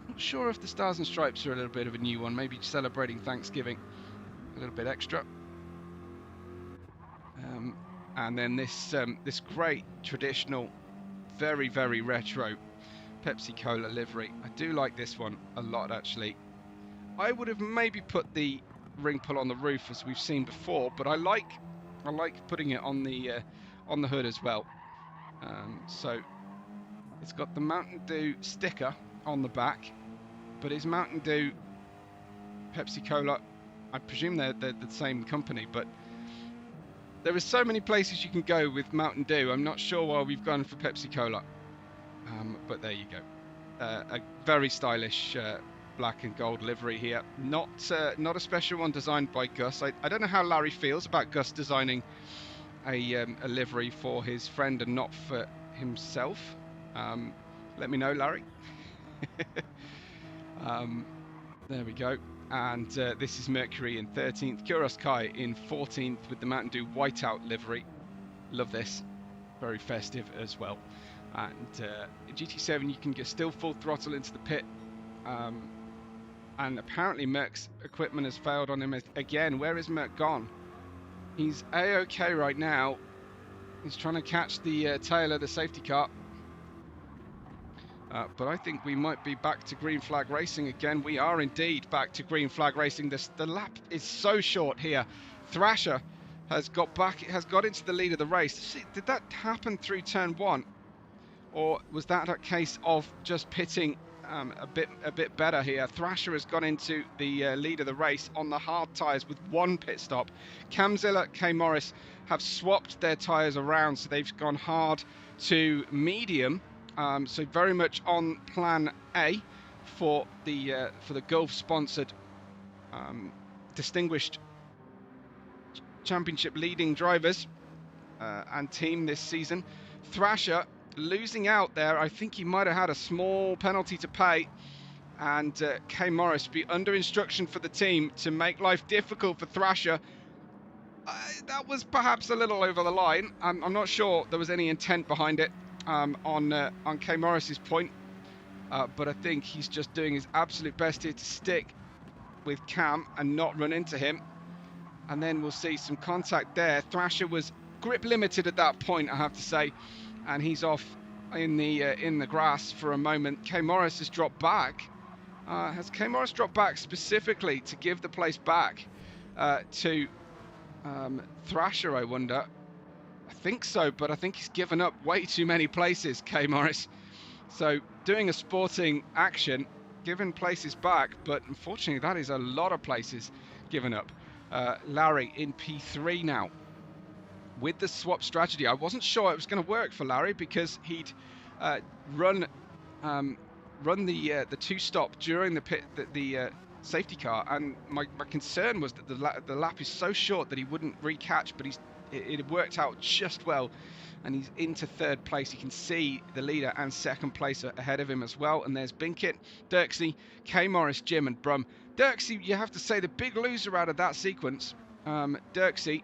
Not sure if the Stars and Stripes are a little bit of a new one, maybe celebrating Thanksgiving a little bit extra. And then this great traditional, very, very retro Pepsi Cola livery. I do like this one a lot, actually. I would have maybe put the ring pull on the roof as we've seen before, but I like putting it on the hood as well. So it's got the Mountain Dew sticker on the back, but is Mountain Dew Pepsi Cola? I presume they're the same company, but there are so many places you can go with Mountain Dew. I'm not sure why we've gone for Pepsi Cola, but there you go. A very stylish black and gold livery here. Not a special one designed by Gus. I don't know how Larry feels about Gus designing a livery for his friend and not for himself. Let me know, Larry. There we go. And this is Mercury in 13th, Kuros Kai in 14th with the Mountain Dew whiteout livery. Love this. Very festive as well. And GT7, you can get still full throttle into the pit. And apparently Merc's equipment has failed on him again. Where is Merc gone? He's A-OK right now. He's trying to catch the tail of the safety car. But I think we might be back to green flag racing again. We are indeed back to green flag racing. The lap is so short here. Thrasher has got into the lead of the race. Did that happen through turn one? Or was that a case of just pitting a bit better here? Thrasher has gone into the lead of the race on the hard tyres with one pit stop. Camzilla, K Morris have swapped their tyres around, so they've gone hard to medium. So very much on plan A for the Gulf-sponsored distinguished championship leading drivers and team this season. Thrasher losing out there. I think he might have had a small penalty to pay, and K Morris be under instruction for the team to make life difficult for Thrasher. That was perhaps a little over the line. I'm not sure there was any intent behind it on K Morris's point, but I think he's just doing his absolute best here to stick with Cam and not run into him. And then we'll see some contact there. Thrasher was grip limited at that point, I have to say, and he's off in the grass for a moment. K Morris has dropped back. Has K Morris dropped back specifically to give the place back to Thrasher, I wonder? I think so, but I think he's given up way too many places, K Morris. So doing a sporting action, giving places back, but unfortunately that is a lot of places given up. Larry in P3 now. With the swap strategy, I wasn't sure it was going to work for Larry because he'd run the two-stop during the safety car, and my concern was that the lap is so short that he wouldn't re-catch, but it worked out just well, and he's into third place. You can see the leader and second place ahead of him as well, and there's Binkit, Dirksey, K Morris, Jim and Brum. Dirksey, you have to say, the big loser out of that sequence. Dirksey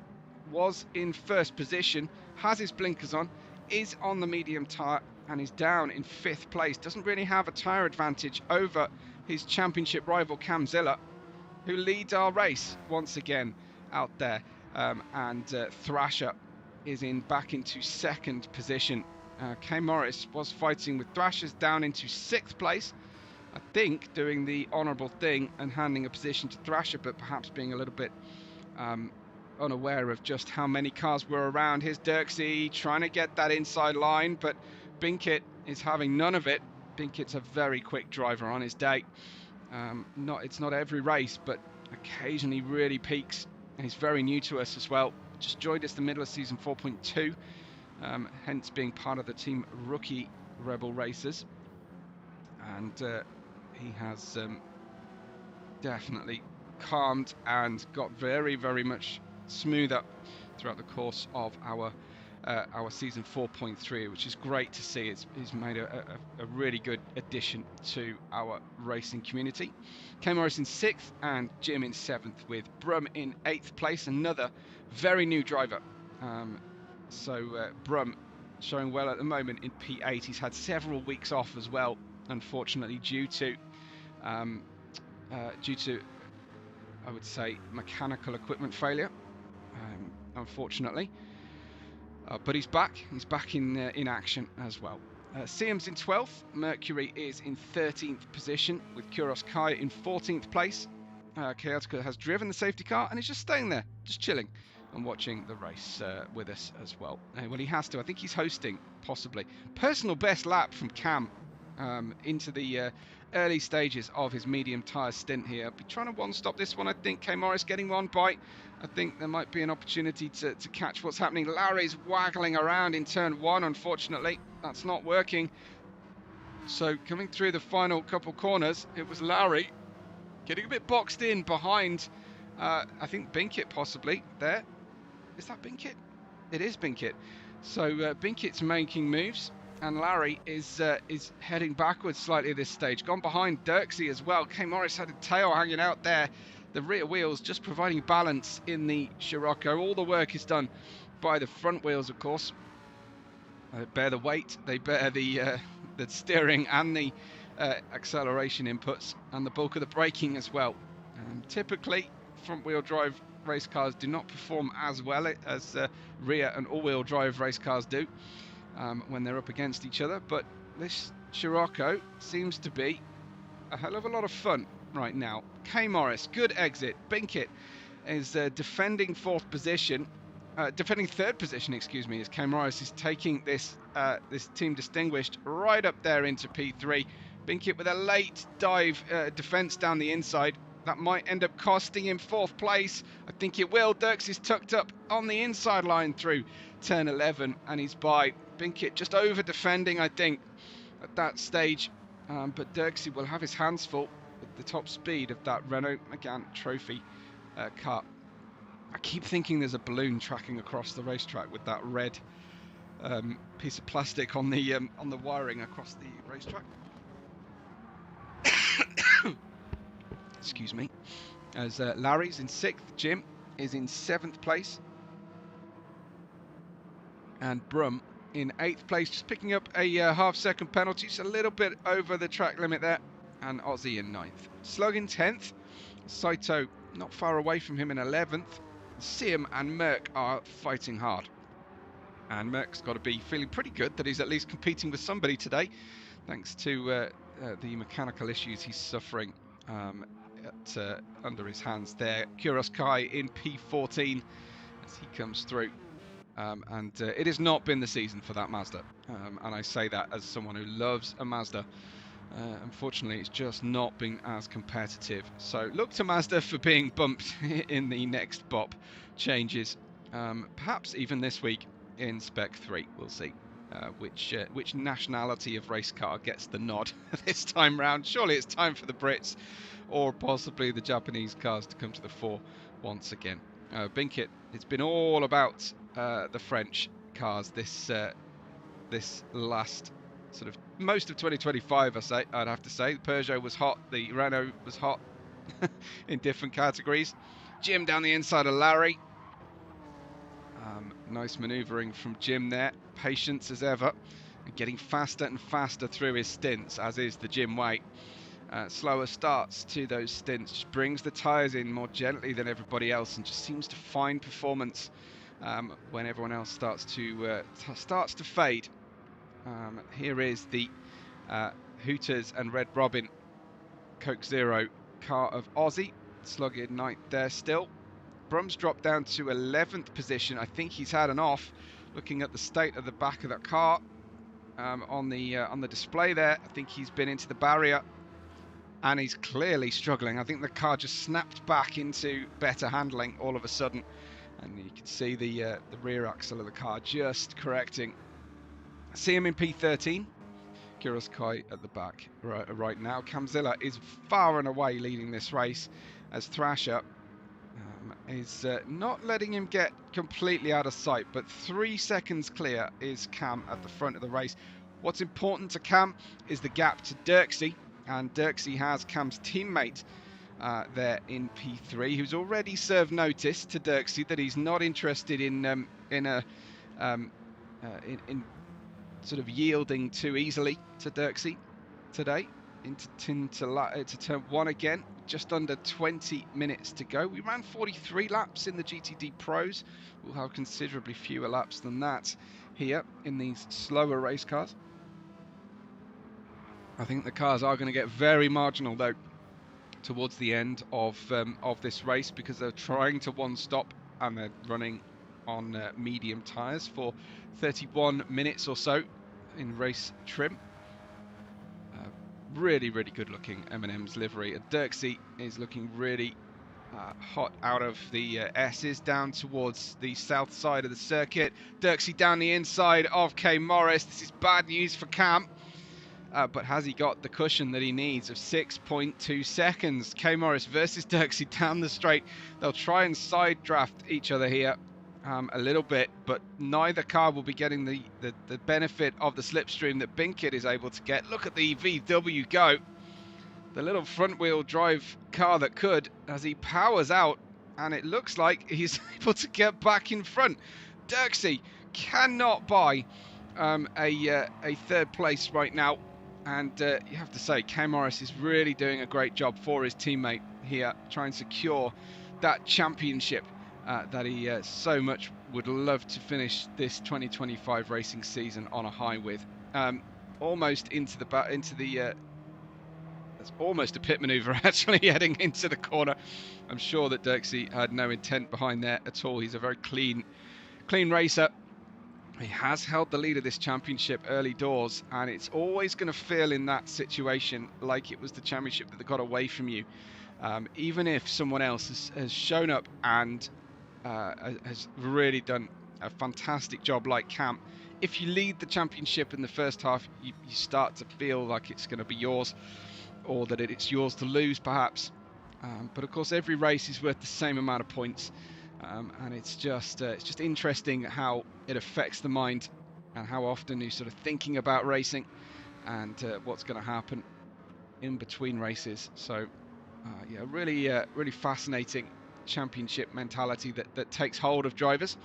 was in first position, has his blinkers on, is on the medium tyre, and is down in 5th place. Doesn't really have a tyre advantage over his championship rival Cam Ziller, who leads our race once again out there. And Thrasher is back into 2nd position. K Morris was fighting with Thrashers down into 6th place. I think doing the honourable thing and handing a position to Thrasher, but perhaps being a little bit unaware of just how many cars were around. Here's Dirksey trying to get that inside line, but Binkit is having none of it. Binkit's a very quick driver on his day. It's not every race, but occasionally really peaks. And he's very new to us as well. Just joined us the middle of season 4.2, hence being part of the team rookie Rebel Racers. And he has definitely calmed and got very, very much smoother throughout the course of our season 4.3, which is great to see. He's made a really good addition to our racing community. K Morris in 6th and Jim in 7th, with Brum in 8th place, another very new driver. Brum showing well at the moment in P8. He's had several weeks off as well, unfortunately, due to I would say mechanical equipment failure, unfortunately. But he's back in action as well. Siam's in 12th, Mercury is in 13th position, with Kuros Kai in 14th place. Chaotica has driven the safety car and is just staying there, just chilling and watching the race with us as well. Well, he has to. I think he's hosting, possibly. Personal best lap from Cam into the early stages of his medium tyre stint here. I'll be trying to one-stop this one, I think. K Morris getting one bite. I think there might be an opportunity to catch what's happening. Larry's waggling around in turn 1, unfortunately. That's not working. So coming through the final couple corners, it was Larry getting a bit boxed in behind, I think Binkit possibly there. Is that Binkit? It is Binkit. So Binkit's making moves, and Larry is heading backwards slightly at this stage. Gone behind Dirksey as well. K Morris had a tail hanging out there. The rear wheels just providing balance in the Scirocco. All the work is done by the front wheels, of course. They bear the weight, they bear the steering and the acceleration inputs, and the bulk of the braking as well. Typically, front-wheel drive race cars do not perform as well as rear and all-wheel drive race cars do when they're up against each other, but this Scirocco seems to be a hell of a lot of fun right now. K Morris, good exit. Binkit is defending 4th position. Defending 3rd position, excuse me, as K Morris is taking this team distinguished right up there into P3. Binkit with a late dive defense down the inside. That might end up costing him 4th place. I think it will. Dirks is tucked up on the inside line through turn 11, and he's by. Binkit just over defending, I think, at that stage. But Dirksey will have his hands full with the top speed of that Renault Megane Trophy car. I keep thinking there's a balloon tracking across the racetrack with that red piece of plastic on the wiring across the racetrack. Excuse me. As Larry's in 6th, Jim is in 7th place, and Brum in 8th place, just picking up a half-second penalty, just a little bit over the track limit there, and Aussie in 9th. Slug in 10th, Saito not far away from him in 11th. Siam and Merck are fighting hard, and Merck's got to be feeling pretty good that he's at least competing with somebody today, thanks to the mechanical issues he's suffering under his hands there. Kuros Kai in P14 as he comes through. and it has not been the season for that Mazda. And I say that as someone who loves a Mazda. Unfortunately, it's just not been as competitive. So look to Mazda for being bumped in the next BOP changes. Perhaps even this week in Spec 3. We'll see which nationality of race car gets the nod this time round. Surely it's time for the Brits or possibly the Japanese cars to come to the fore once again. Binkit, it's been all about the French cars this last sort of most of 2025. I'd have to say the Peugeot was hot, the Renault was hot in different categories. Jim down the inside of Larry. Nice manoeuvring from Jim there. Patience as ever, and getting faster and faster through his stints, as is the Jim way. Slower starts to those stints, just brings the tyres in more gently than everybody else, and just seems to find performance when everyone else starts to fade. Here is the Hooters and Red Robin Coke Zero car of Aussie. Slugged night there still. Brum's dropped down to 11th position. I think he's had an off. Looking at the state of the back of that car on the display there, I think he's been into the barrier and he's clearly struggling. I think the car just snapped back into better handling all of a sudden, and you can see the rear axle of the car just correcting. See him in P13. Kurosakai at the back right now. Kamzilla is far and away leading this race, as Thrasher is not letting him get completely out of sight, but 3 seconds clear is Cam at the front of the race. What's important to Cam is the gap to Dirksey, and Dirksey has Cam's teammate there in P3, who's already served notice to Dirksey that he's not interested in sort of yielding too easily to Dirksey today. Into turn 1 again, just under 20 minutes to go. We ran 43 laps in the GTD Pros. We'll have considerably fewer laps than that here in these slower race cars. I think the cars are going to get very marginal though towards the end of this race, because they're trying to one stop and they're running on medium tyres for 31 minutes or so in race trim. Really good looking M&M's livery. Dirksey is looking really hot out of the S's down towards the south side of the circuit. Dirksey down the inside of K Morris. This is bad news for Cam, but has he got the cushion that he needs of 6.2 seconds? K Morris versus Dirksey down the straight. They'll try and side draft each other here a little bit, but neither car will be getting the benefit of the slipstream that Binkit is able to get. Look at the VW go, the little front wheel drive car that could, as he powers out, and it looks like he's able to get back in front. Dirksey cannot buy a third place right now, and you have to say K Morris is really doing a great job for his teammate here, trying to secure that championship that he so much would love to finish this 2025 racing season on a high with. Almost into the that's almost a pit maneuver actually heading into the corner. I'm sure that Dirksey had no intent behind there at all. He's a very clean racer. He has held the lead of this championship early doors, and it's always going to feel in that situation like it was the championship that got away from you. Even if someone else has shown up and has really done a fantastic job like Cam, if you lead the championship in the first half, you start to feel like it's going to be yours, or that it's yours to lose perhaps. But of course every race is worth the same amount of points, and it's just interesting how it affects the mind and how often you're sort of thinking about racing and what's going to happen in between races. So yeah, really fascinating championship mentality that takes hold of drivers,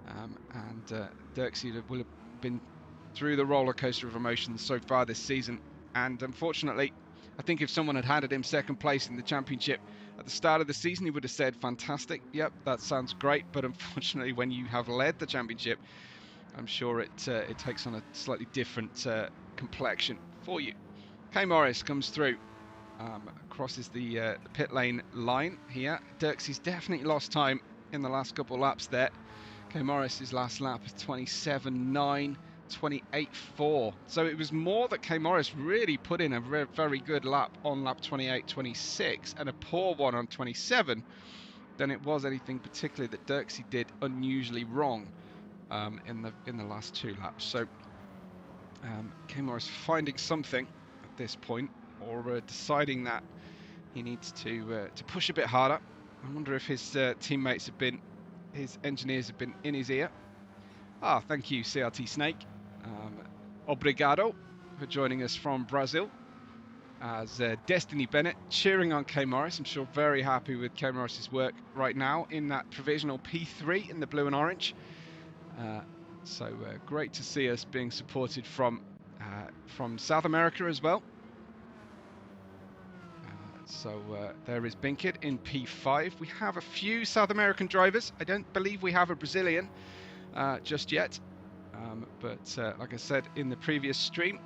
and Dirksey will have been through the roller coaster of emotions so far this season, and unfortunately I think if someone had handed him second place in the championship at the start of the season, he would have said fantastic, yep, that sounds great. But unfortunately when you have led the championship, I'm sure it takes on a slightly different complexion for you. K Morris comes through, crosses the pit lane line here. Dirksey's definitely lost time in the last couple of laps there. Okay, Morris's last lap is 27.9, 28.4. So it was more that K Morris really put in a very good lap on lap 28, 26, and a poor one on 27, than it was anything particularly that Dirksey did unusually wrong in the last 2 laps. So K Morris finding something at this point, or deciding that he needs to push a bit harder. I wonder if his teammates have been, his engineers have been in his ear. Ah, thank you, CRT Snake. Obrigado for joining us from Brazil. As Destiny Bennett cheering on K Morris. I'm sure very happy with K Morris's work right now in that provisional P3 in the blue and orange. So great to see us being supported from South America as well. So there is Binkit in P5. We have a few South American drivers. I don't believe we have a Brazilian just yet. But like I said in the previous stream,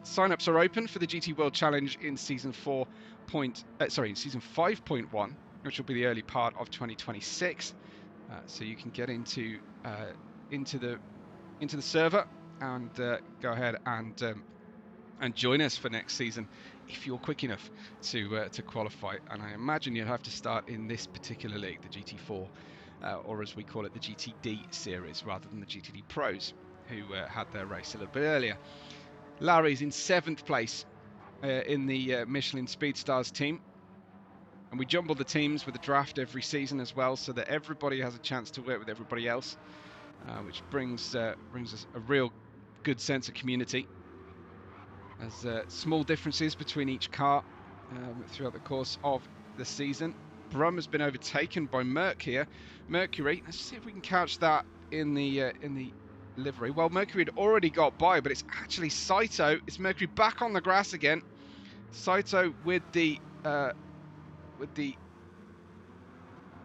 sign-ups are open for the GT World Challenge in season 5.1, which will be the early part of 2026. So you can get into the server and go ahead and join us for next season if you're quick enough to qualify. And I imagine you'll have to start in this particular league, the GT4, or as we call it, the GTD series, rather than the GTD Pros, who had their race a little bit earlier. Larry's in 7th place in the Michelin Speedstars team. And we jumble the teams with a draft every season as well, so that everybody has a chance to work with everybody else, which brings us a real good sense of community. There's small differences between each car throughout the course of the season. Brum has been overtaken by Merc here. Mercury, let's see if we can catch that in the livery. Well, Mercury had already got by, but it's actually Saito. It's Mercury back on the grass again. Saito with the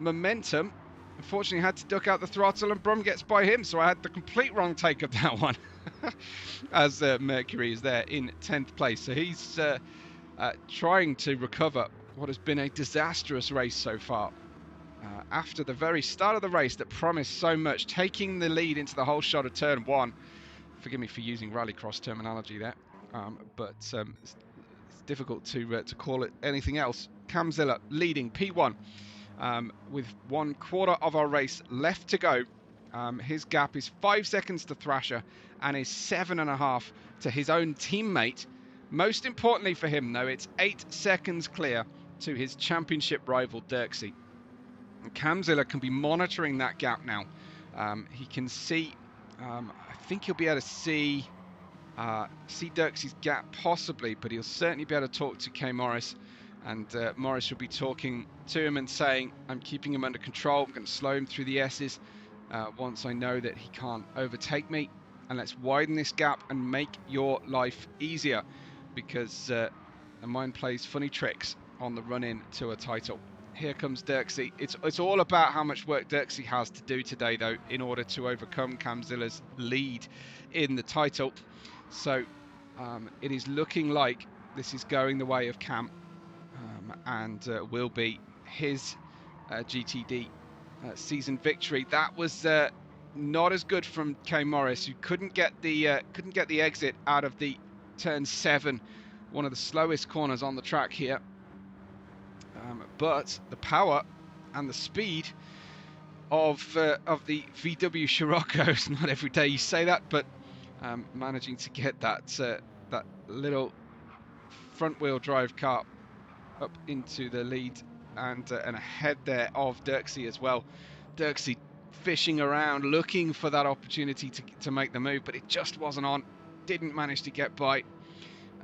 momentum. Unfortunately, had to duck out the throttle, and Brum gets by him, so I had the complete wrong take of that one. As Mercury is there in 10th place. So he's trying to recover what has been a disastrous race so far. After the very start of the race that promised so much, taking the lead into the whole shot of turn 1. Forgive me for using rallycross terminology there, but it's difficult to call it anything else. Cam Ziller leading P1 with 1/4 of our race left to go. His gap is 5 seconds to Thrasher and is 7.5 to his own teammate. Most importantly for him, though, it's 8 seconds clear to his championship rival Dirksey. Cam Ziller can be monitoring that gap now. He can see, I think he'll be able to see Dirksey's gap possibly, but he'll certainly be able to talk to K Morris, and Morris will be talking to him and saying, I'm keeping him under control, I'm going to slow him through the S's once I know that he can't overtake me, and let's widen this gap and make your life easier, because the mind plays funny tricks on the run-in to a title. Here comes Dirksey. It's all about how much work Dirksey has to do today, though, in order to overcome Cam Ziller's lead in the title. So it is looking like this is going the way of Cam, and will be his GTD season victory. That was not as good from K Morris, who couldn't get the exit out of the turn 7, one of the slowest corners on the track here. But the power and the speed of the VW Scirocco, it's not every day you say that, but managing to get that little front-wheel drive car up into the lead and ahead there of Dirksey as well. Dirksey fishing around, looking for that opportunity to make the move, but it just wasn't on. Didn't manage to get by,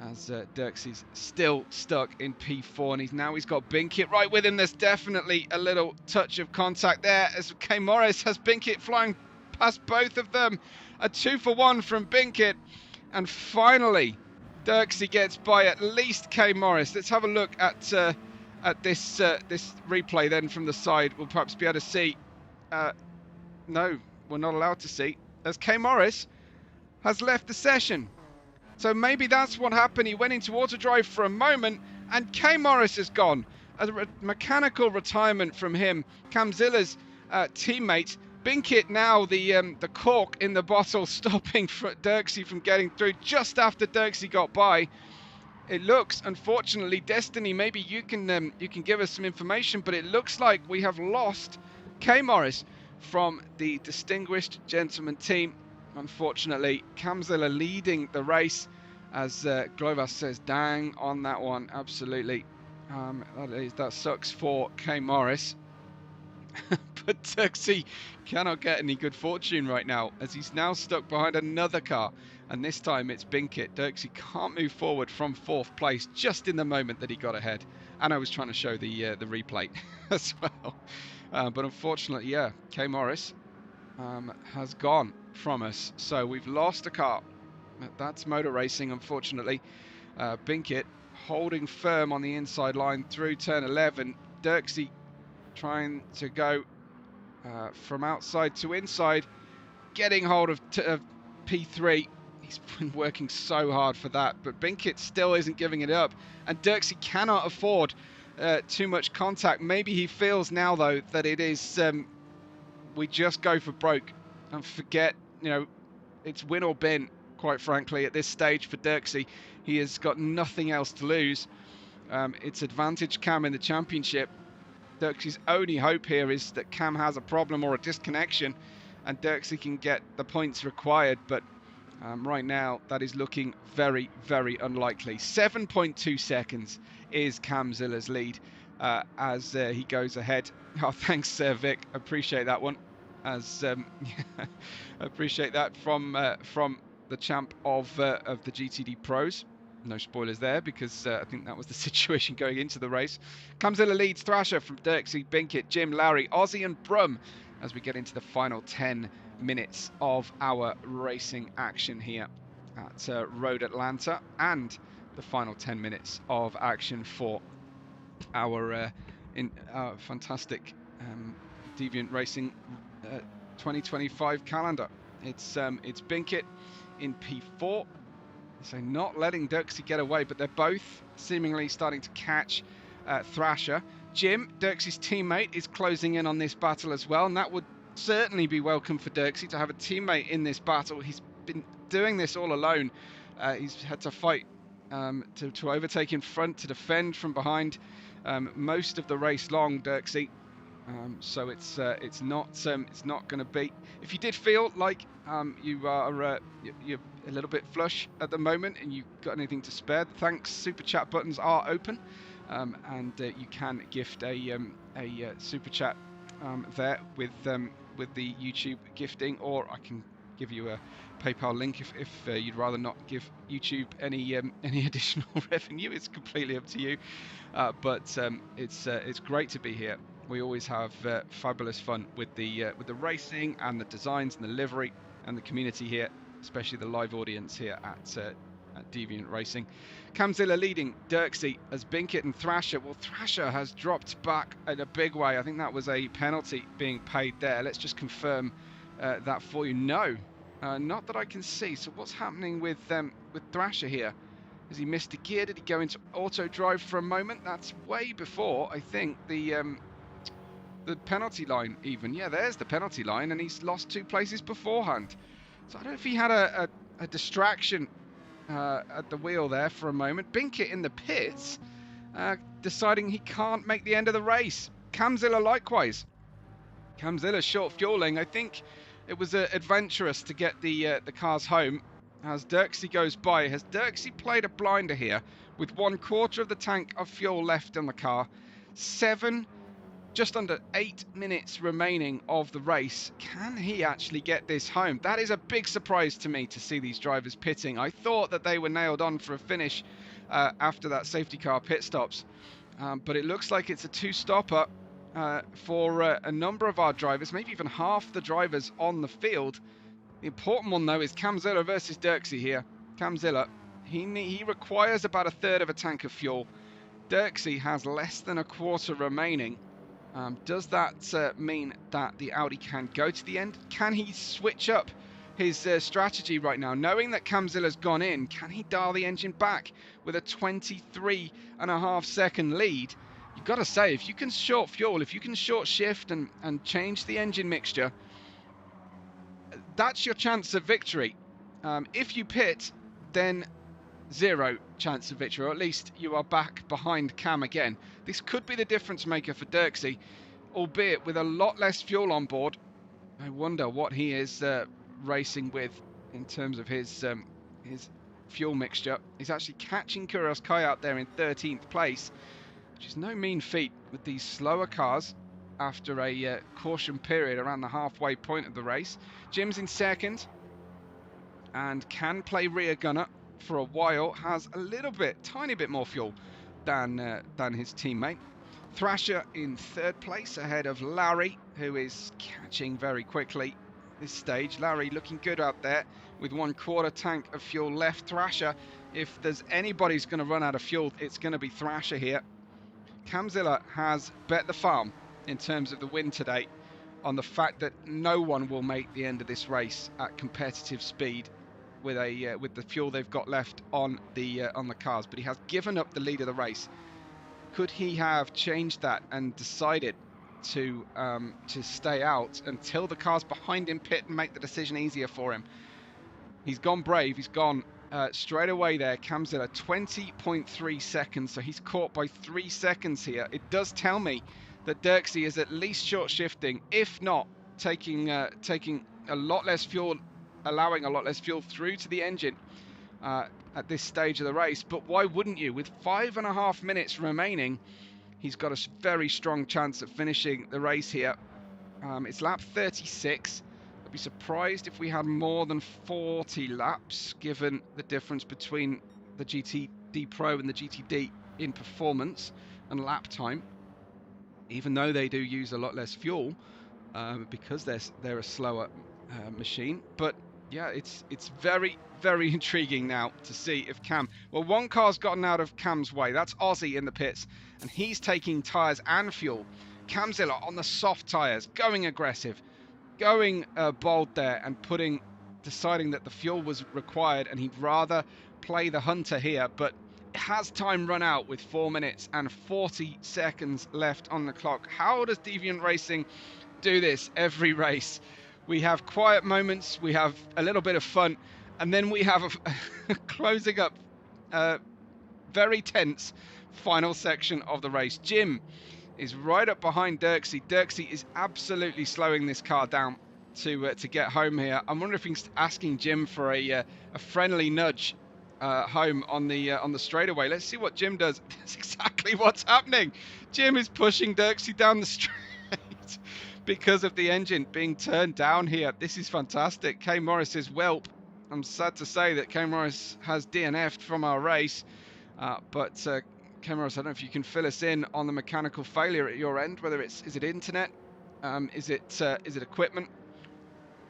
as Dirksey's still stuck in P4, and he's got Binkit right with him. There's definitely a little touch of contact there, as K Morris has Binkit flying past both of them. A 2-for-1 from Binkit, and finally Dirksey gets by at least K Morris. Let's have a look at this replay then from the side. We'll perhaps be able to see. No, we're not allowed to see, as K Morris has left the session. So maybe that's what happened. He went into autodrive for a moment, and K Morris is gone. A mechanical retirement from him. Cam Ziller's teammate Binkit now the cork in the bottle, stopping Dirksey from getting through just after Dirksey got by. It looks, unfortunately, Destiny, maybe you can give us some information, but it looks like we have lost K Morris from the Distinguished Gentleman team. Unfortunately, Kamzilla leading the race, as Glover says, dang on that one, absolutely. That sucks for K Morris. But Dirksey cannot get any good fortune right now, as he's now stuck behind another car, and this time it's Binkit. Dirksey can't move forward from 4th place just in the moment that he got ahead, and I was trying to show the replay as well. But unfortunately, yeah, K Morris has gone from us, so we've lost a car. That's motor racing, unfortunately. Binkit holding firm on the inside line through turn 11. Dirksey trying to go from outside to inside, getting hold of P3. He's been working so hard for that, but Binkit still isn't giving it up, and Dirksey cannot afford too much contact. Maybe he feels now, though, that it is we just go for broke and forget, you know, it's win or bin, quite frankly, at this stage for Dirksey. He has got nothing else to lose. It's advantage Cam in the championship. Dirksey's only hope here is that Cam has a problem or a disconnection, and Dirksey can get the points required, but right now that is looking very, very unlikely. 7.2 seconds is Kamzilla's lead as he goes ahead. Oh, thanks, Vic. Appreciate that one. As appreciate that from the champ of the GTD Pros. No spoilers there, because I think that was the situation going into the race. Kamzilla leads Thrasher from Dirksey, Binkit, Jim, Larry, Ozzy and Brum as we get into the final 10 minutes of our racing action here at Road Atlanta, and the final 10 minutes of action for our fantastic Deviant Racing 2025 calendar. It's Binkit in P4. So not letting Dirksey get away, but they're both seemingly starting to catch Thrasher. Jim, Dirksey's teammate, is closing in on this battle as well, and that would certainly be welcome for Dirksey to have a teammate in this battle. He's been doing this all alone. He's had to fight to overtake in front, to defend from behind most of the race long, Dirksey. So it's not going to be. If you did feel like you are you're a little bit flush at the moment and you've got anything to spare, thanks. Super chat buttons are open, and you can gift a super chat there with the YouTube gifting, or I can give you a PayPal link if you'd rather not give YouTube any additional revenue. It's completely up to you. But it's great to be here. We always have fabulous fun with the racing and the designs and the livery and the community here, especially the live audience here at Deviant Racing. Kamzilla leading Dirksey as Binkit and Thrasher. Well, Thrasher has dropped back in a big way. I think that was a penalty being paid there. Let's just confirm that for you. No, not that I can see. So what's happening with Thrasher here? Has he missed a gear? Did he go into auto drive for a moment? That's way before, I think, the penalty line even. Yeah, there's the penalty line, and he's lost 2 places beforehand. So I don't know if he had a distraction at the wheel there for a moment. Binkit in the pits, deciding he can't make the end of the race. Kamzilla likewise. Kamzilla short fueling. I think it was adventurous to get the cars home. As Dirksey goes by, has Dirksey played a blinder here with 1/4 of the tank of fuel left on the car? Just under 8 minutes remaining of the race. Can he actually get this home? That is a big surprise to me to see these drivers pitting. I thought that they were nailed on for a finish after that safety car pit stops. But it looks like it's a 2-stopper for a number of our drivers, maybe even half the drivers on the field. The important one, though, is Kamzilla versus Dirksey here. Kamzilla, he requires about 1/3 of a tank of fuel. Dirksey has less than 1/4 remaining. Does that mean that the Audi can go to the end? Can he switch up his strategy right now? Knowing that Kamzilla's gone in, can he dial the engine back with a 23.5 second lead? You've got to say, if you can short fuel, if you can short shift and change the engine mixture, that's your chance of victory. If you pit, then zero chance of victory, or at least you are back behind Cam again. This could be the difference maker for Dirksy, albeit with a lot less fuel on board. I wonder what he is racing with in terms of his fuel mixture. He's actually catching Kuros Kai out there in 13th place, which is no mean feat with these slower cars after a caution period around the halfway point of the race. Jim's in second and can play rear gunner for a while, has a little bit, tiny bit more fuel than his teammate. Thrasher in third place ahead of Larry, who is catching very quickly this stage. Larry looking good out there with 1/4 tank of fuel left. Thrasher, if there's anybody who's going to run out of fuel, it's going to be Thrasher here. Camzilla has bet the farm in terms of the win today on the fact that no one will make the end of this race at competitive speed with the fuel they've got left on the cars. But he has given up the lead of the race. Could he have changed that and decided to stay out until the cars behind him pit and make the decision easier for him? He's gone brave. He's gone straight away there. Camzilla 20.3 seconds, so he's caught by 3 seconds here. It does tell me that Dirksy is at least short shifting, if not taking a lot less fuel, allowing a lot less fuel through to the engine at this stage of the race. But why wouldn't you? With 5.5 minutes remaining, he's got a very strong chance of finishing the race here. It's lap 36. I'd be surprised if we had more than 40 laps, given the difference between the GTD Pro and the GTD in performance and lap time, even though they do use a lot less fuel because they're a slower machine. But yeah, it's very, very intriguing now to see if Cam... Well, one car's gotten out of Cam's way. That's Aussie in the pits, and he's taking tyres and fuel. Camzilla on the soft tyres, going aggressive, going bold there, and deciding that the fuel was required, and he'd rather play the hunter here. But has time run out with 4 minutes and 40 seconds left on the clock? How does Deviant Racing do this every race? We have quiet moments, we have a little bit of fun, and then we have a closing up, very tense final section of the race. Jim is right up behind Dirksy. Dirksy is absolutely slowing this car down to get home here. I'm wondering if he's asking Jim for a friendly nudge home on the straightaway. Let's see what Jim does. That's exactly what's happening. Jim is pushing Dirksy down the straight because of the engine being turned down here. This is fantastic. K Morris's whelp. I'm sad to say that K Morris has DNF'd from our race, but K Morris, I don't know if you can fill us in on the mechanical failure at your end. Whether is it internet, is it equipment?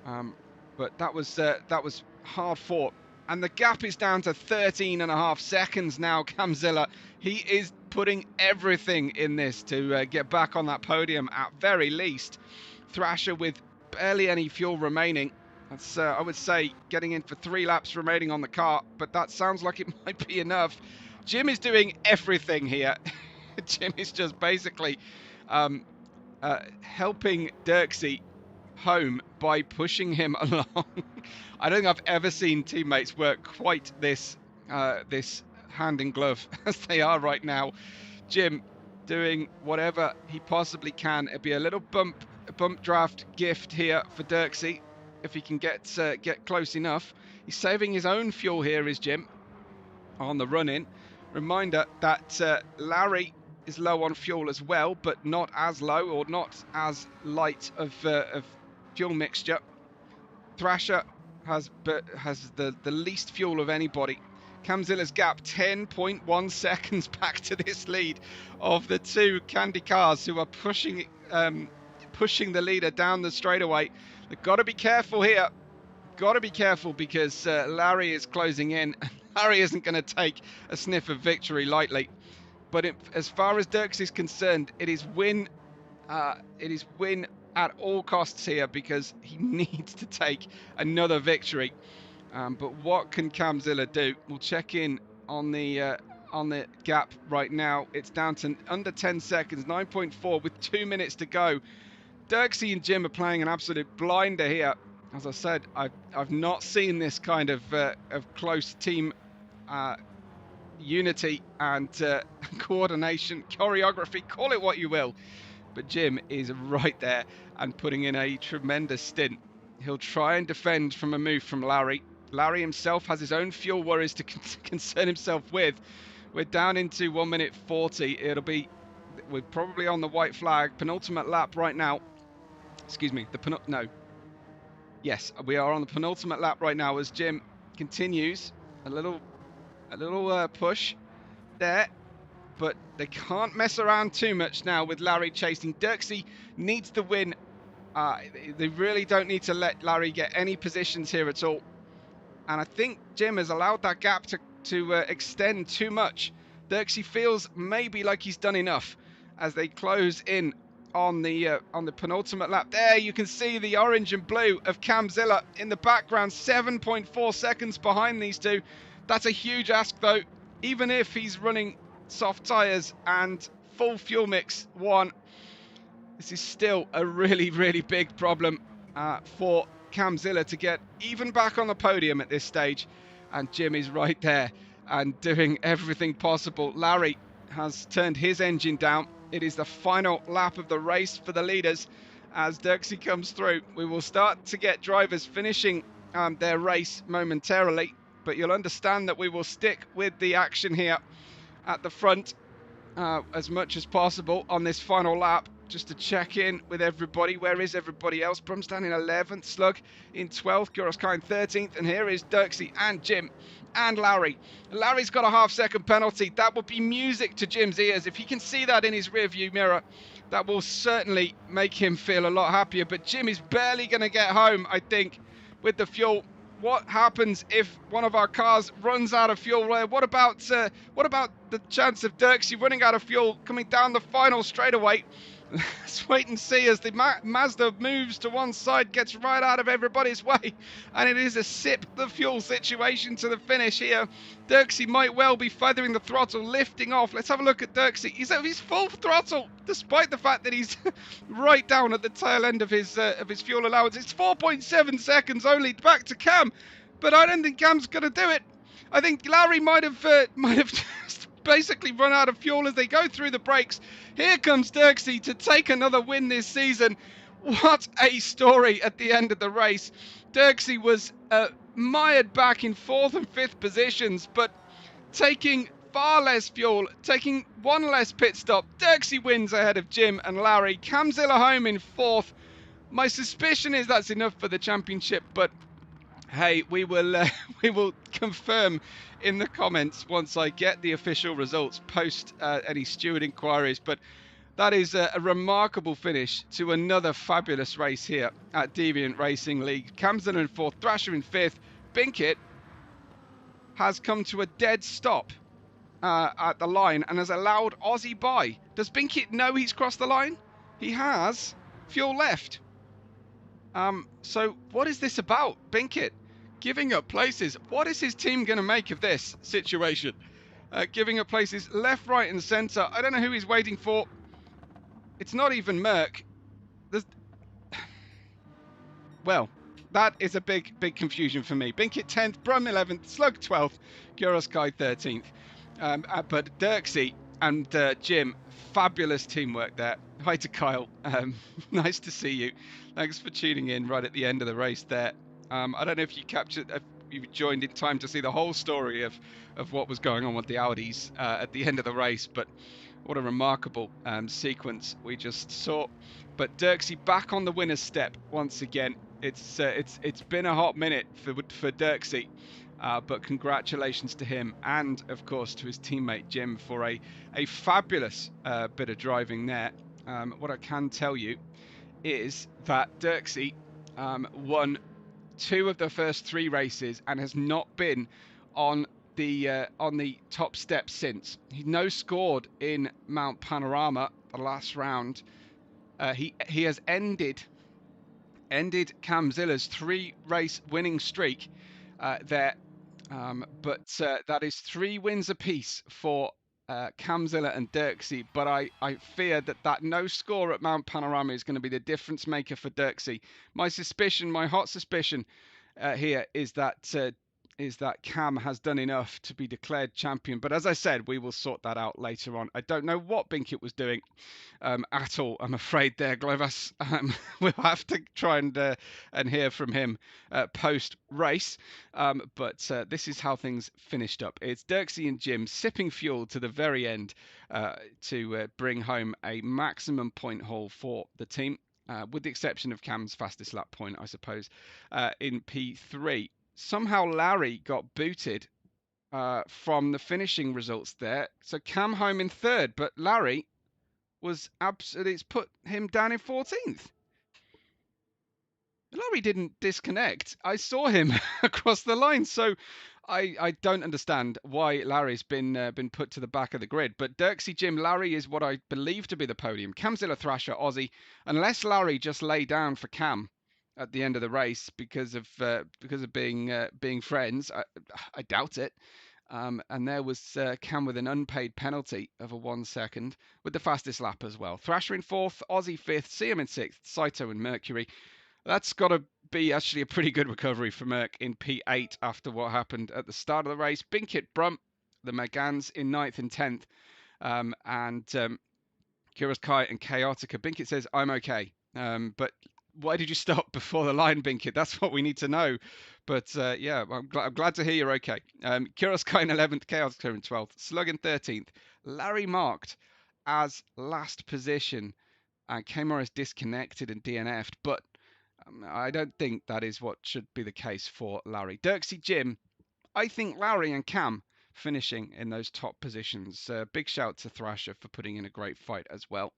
But that was hard fought, and the gap is down to 13.5 seconds now. Camzilla, he is putting everything in this to get back on that podium at very least. Thrasher with barely any fuel remaining. That's I would say getting in for 3 laps remaining on the car, but that sounds like it might be enough. Jim is doing everything here. Jim is just basically helping Dirksy home by pushing him along. I don't think I've ever seen teammates work quite this hand in glove as they are right now. Jim doing whatever he possibly can. It'd be a little bump draft gift here for Dirksy if he can get close enough. He's saving his own fuel here, is Jim, on the run-in. Reminder that Larry is low on fuel as well, but not as low or not as light of fuel mixture. Thrasher has the least fuel of anybody. Camzilla's gap 10.1 seconds back to this lead of the 2 Candy cars who are pushing the leader down the straightaway. They've got to be careful here. Got to be careful because Larry is closing in. Larry isn't going to take a sniff of victory lightly. But as far as Dirks is concerned, it is win at all costs here because he needs to take another victory. But what can Camzilla do? We'll check in on the gap right now. It's down to under 10 seconds, 9.4 with 2 minutes to go. Dirksy and Jim are playing an absolute blinder here. as I said, I've not seen this kind of close team unity and coordination, choreography, call it what you will. But Jim is right there and putting in a tremendous stint. He'll try and defend from a move from Larry. Larry himself has his own fuel worries to concern himself with. We're down into 1 minute 40. We're probably on the white flag, penultimate lap right now. Excuse me, Yes, we are on the penultimate lap right now as Jim continues. A little push there, but they can't mess around too much now with Larry chasing. Dirksey needs the win. They really don't need to let Larry get any positions here at all. And I think Jim has allowed that gap to extend too much. Dirksey feels maybe like he's done enough as they close in on the penultimate lap. There you can see the orange and blue of Camzilla in the background, 7.4 seconds behind these two. That's a huge ask though, even if he's running soft tyres and full fuel mix one. This is still a really, really big problem for Camzilla to get even back on the podium at this stage. And Jim is right there and doing everything possible. Larry has turned his engine down. It is the final lap of the race for the leaders. As Dirksey comes through, we will start to get drivers finishing their race momentarily, but you'll understand that we will stick with the action here at the front as much as possible on this final lap, just to check in with everybody. Where is everybody else? Brum's down in 11th, Slug in 12th, Gautier-Thornton 13th, and here is Dirksey and Jim and Larry. Larry's got a half-second penalty. That would be music to Jim's ears. If he can see that in his rear-view mirror, that will certainly make him feel a lot happier. But Jim is barely going to get home, I think, with the fuel. What happens if one of our cars runs out of fuel? What about the chance of Dirksey running out of fuel coming down the final straightaway? Let's wait and see as the Mazda moves to one side, gets right out of everybody's way, and it is a sip the fuel situation to the finish here. Dirksey might well be feathering the throttle, lifting off. Let's have a look at Dirksey. He's at his full throttle, despite the fact that he's right down at the tail end of his fuel allowance. It's 4.7 seconds only back to Cam, but I don't think Cam's going to do it. I think Larry might have just basically run out of fuel as they go through the brakes. Here comes Dirksey to take another win this season. What a story at the end of the race. Dirksey was mired back in 4th and 5th positions, but taking far less fuel, taking one less pit stop. Dirksey wins ahead of Jim and Larry. Camzilla home in 4th. My suspicion is that's enough for the championship, but hey, we will confirm in the comments once I get the official results post any steward inquiries. But that is a remarkable finish to another fabulous race here at Deviant Racing League. Camzilla in 4th, Thrasher in 5th. Binkit has come to a dead stop at the line and has allowed Aussie by. Does Binkit know he's crossed the line? He has. Fuel left. So what is this about? Binkit giving up places. What is his team going to make of this situation? Giving up places left, right and centre. I don't know who he's waiting for. It's not even Merck. Well, that is a big confusion for me. Binkit 10th, Brum 11th, Slug 12th, Gautier-Thornton 13th. But Dirksey and Jim, fabulous teamwork there. Hi to Kyle. Nice to see you. Thanks for tuning in right at the end of the race there. I don't know if you joined in time to see the whole story of what was going on with the Audis at the end of the race, but what a remarkable sequence we just saw. But Dirksey back on the winner's step once again. It's been a hot minute for Dirksey, but congratulations to him and of course to his teammate Jim for a fabulous bit of driving there. What I can tell you is that Dirksey won 2 of the first 3 races and has not been on the top step since. He no scored in Mount Panorama the last round. He has ended Camzilla's 3-race winning streak there, but that is 3 wins apiece for Camzilla and Dirksey, but I fear that no score at Mount Panorama is going to be the difference maker for Dirksey. My suspicion, my hot suspicion here is that Cam has done enough to be declared champion. But as I said, we will sort that out later on. I don't know what Binkit was doing at all, I'm afraid, there, Glovas. We'll have to try and hear from him post-race. But this is how things finished up. It's Dirksey and Jim sipping fuel to the very end to bring home a maximum point haul for the team. With the exception of Cam's fastest lap point, I suppose, in P3. Somehow Larry got booted from the finishing results there. So Cam home in third, but Larry was absolutely, it's put him down in 14th. Larry didn't disconnect. I saw him across the line, so I don't understand why Larry's been put to the back of the grid. But Dirksey, Jim, Larry is what I believe to be the podium. Camzilla, Thrasher, Aussie. Unless Larry just lay down for Cam at the end of the race because of being friends, I doubt it. And there was Cam with an unpaid penalty of a 1 second with the fastest lap as well. Thrasher in fourth, Aussie fifth, Siam in sixth, Saito and Mercury. That's got to be actually a pretty good recovery for Merc in P8 after what happened at the start of the race. Binkit, Brunt, the Megans in 9th and 10th, and Kira's Kai and Chaotica. Binkit says, I'm okay. But why did you stop before the line, Binkit? That's what we need to know. But yeah, I'm glad to hear you're okay. Kira's Kai in 11th, Chaotica in 12th, Slug in 13th, Larry marked as last position, and K Morris disconnected and DNF'd, but I don't think that is what should be the case for Larry. Dirksey, Jim, I think Larry and Cam finishing in those top positions. Big shout to Thrasher for putting in a great fight as well.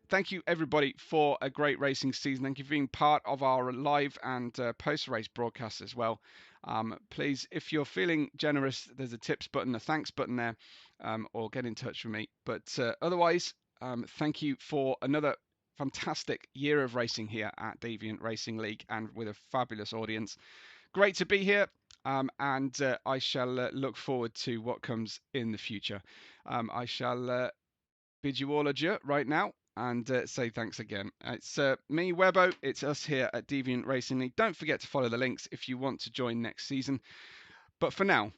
Thank you, everybody, for a great racing season. Thank you for being part of our live and post-race broadcasts as well. Please, if you're feeling generous, there's a tips button, a thanks button there, or get in touch with me. But otherwise, thank you for another fantastic year of racing here at Deviant Racing League and with a fabulous audience. Great to be here, and I shall look forward to what comes in the future. I shall bid you all adieu right now and say thanks again. It's me, Webbo. It's us here at Deviant Racing League. Don't forget to follow the links if you want to join next season. But for now,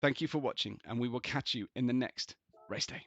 thank you for watching, and we will catch you in the next race day.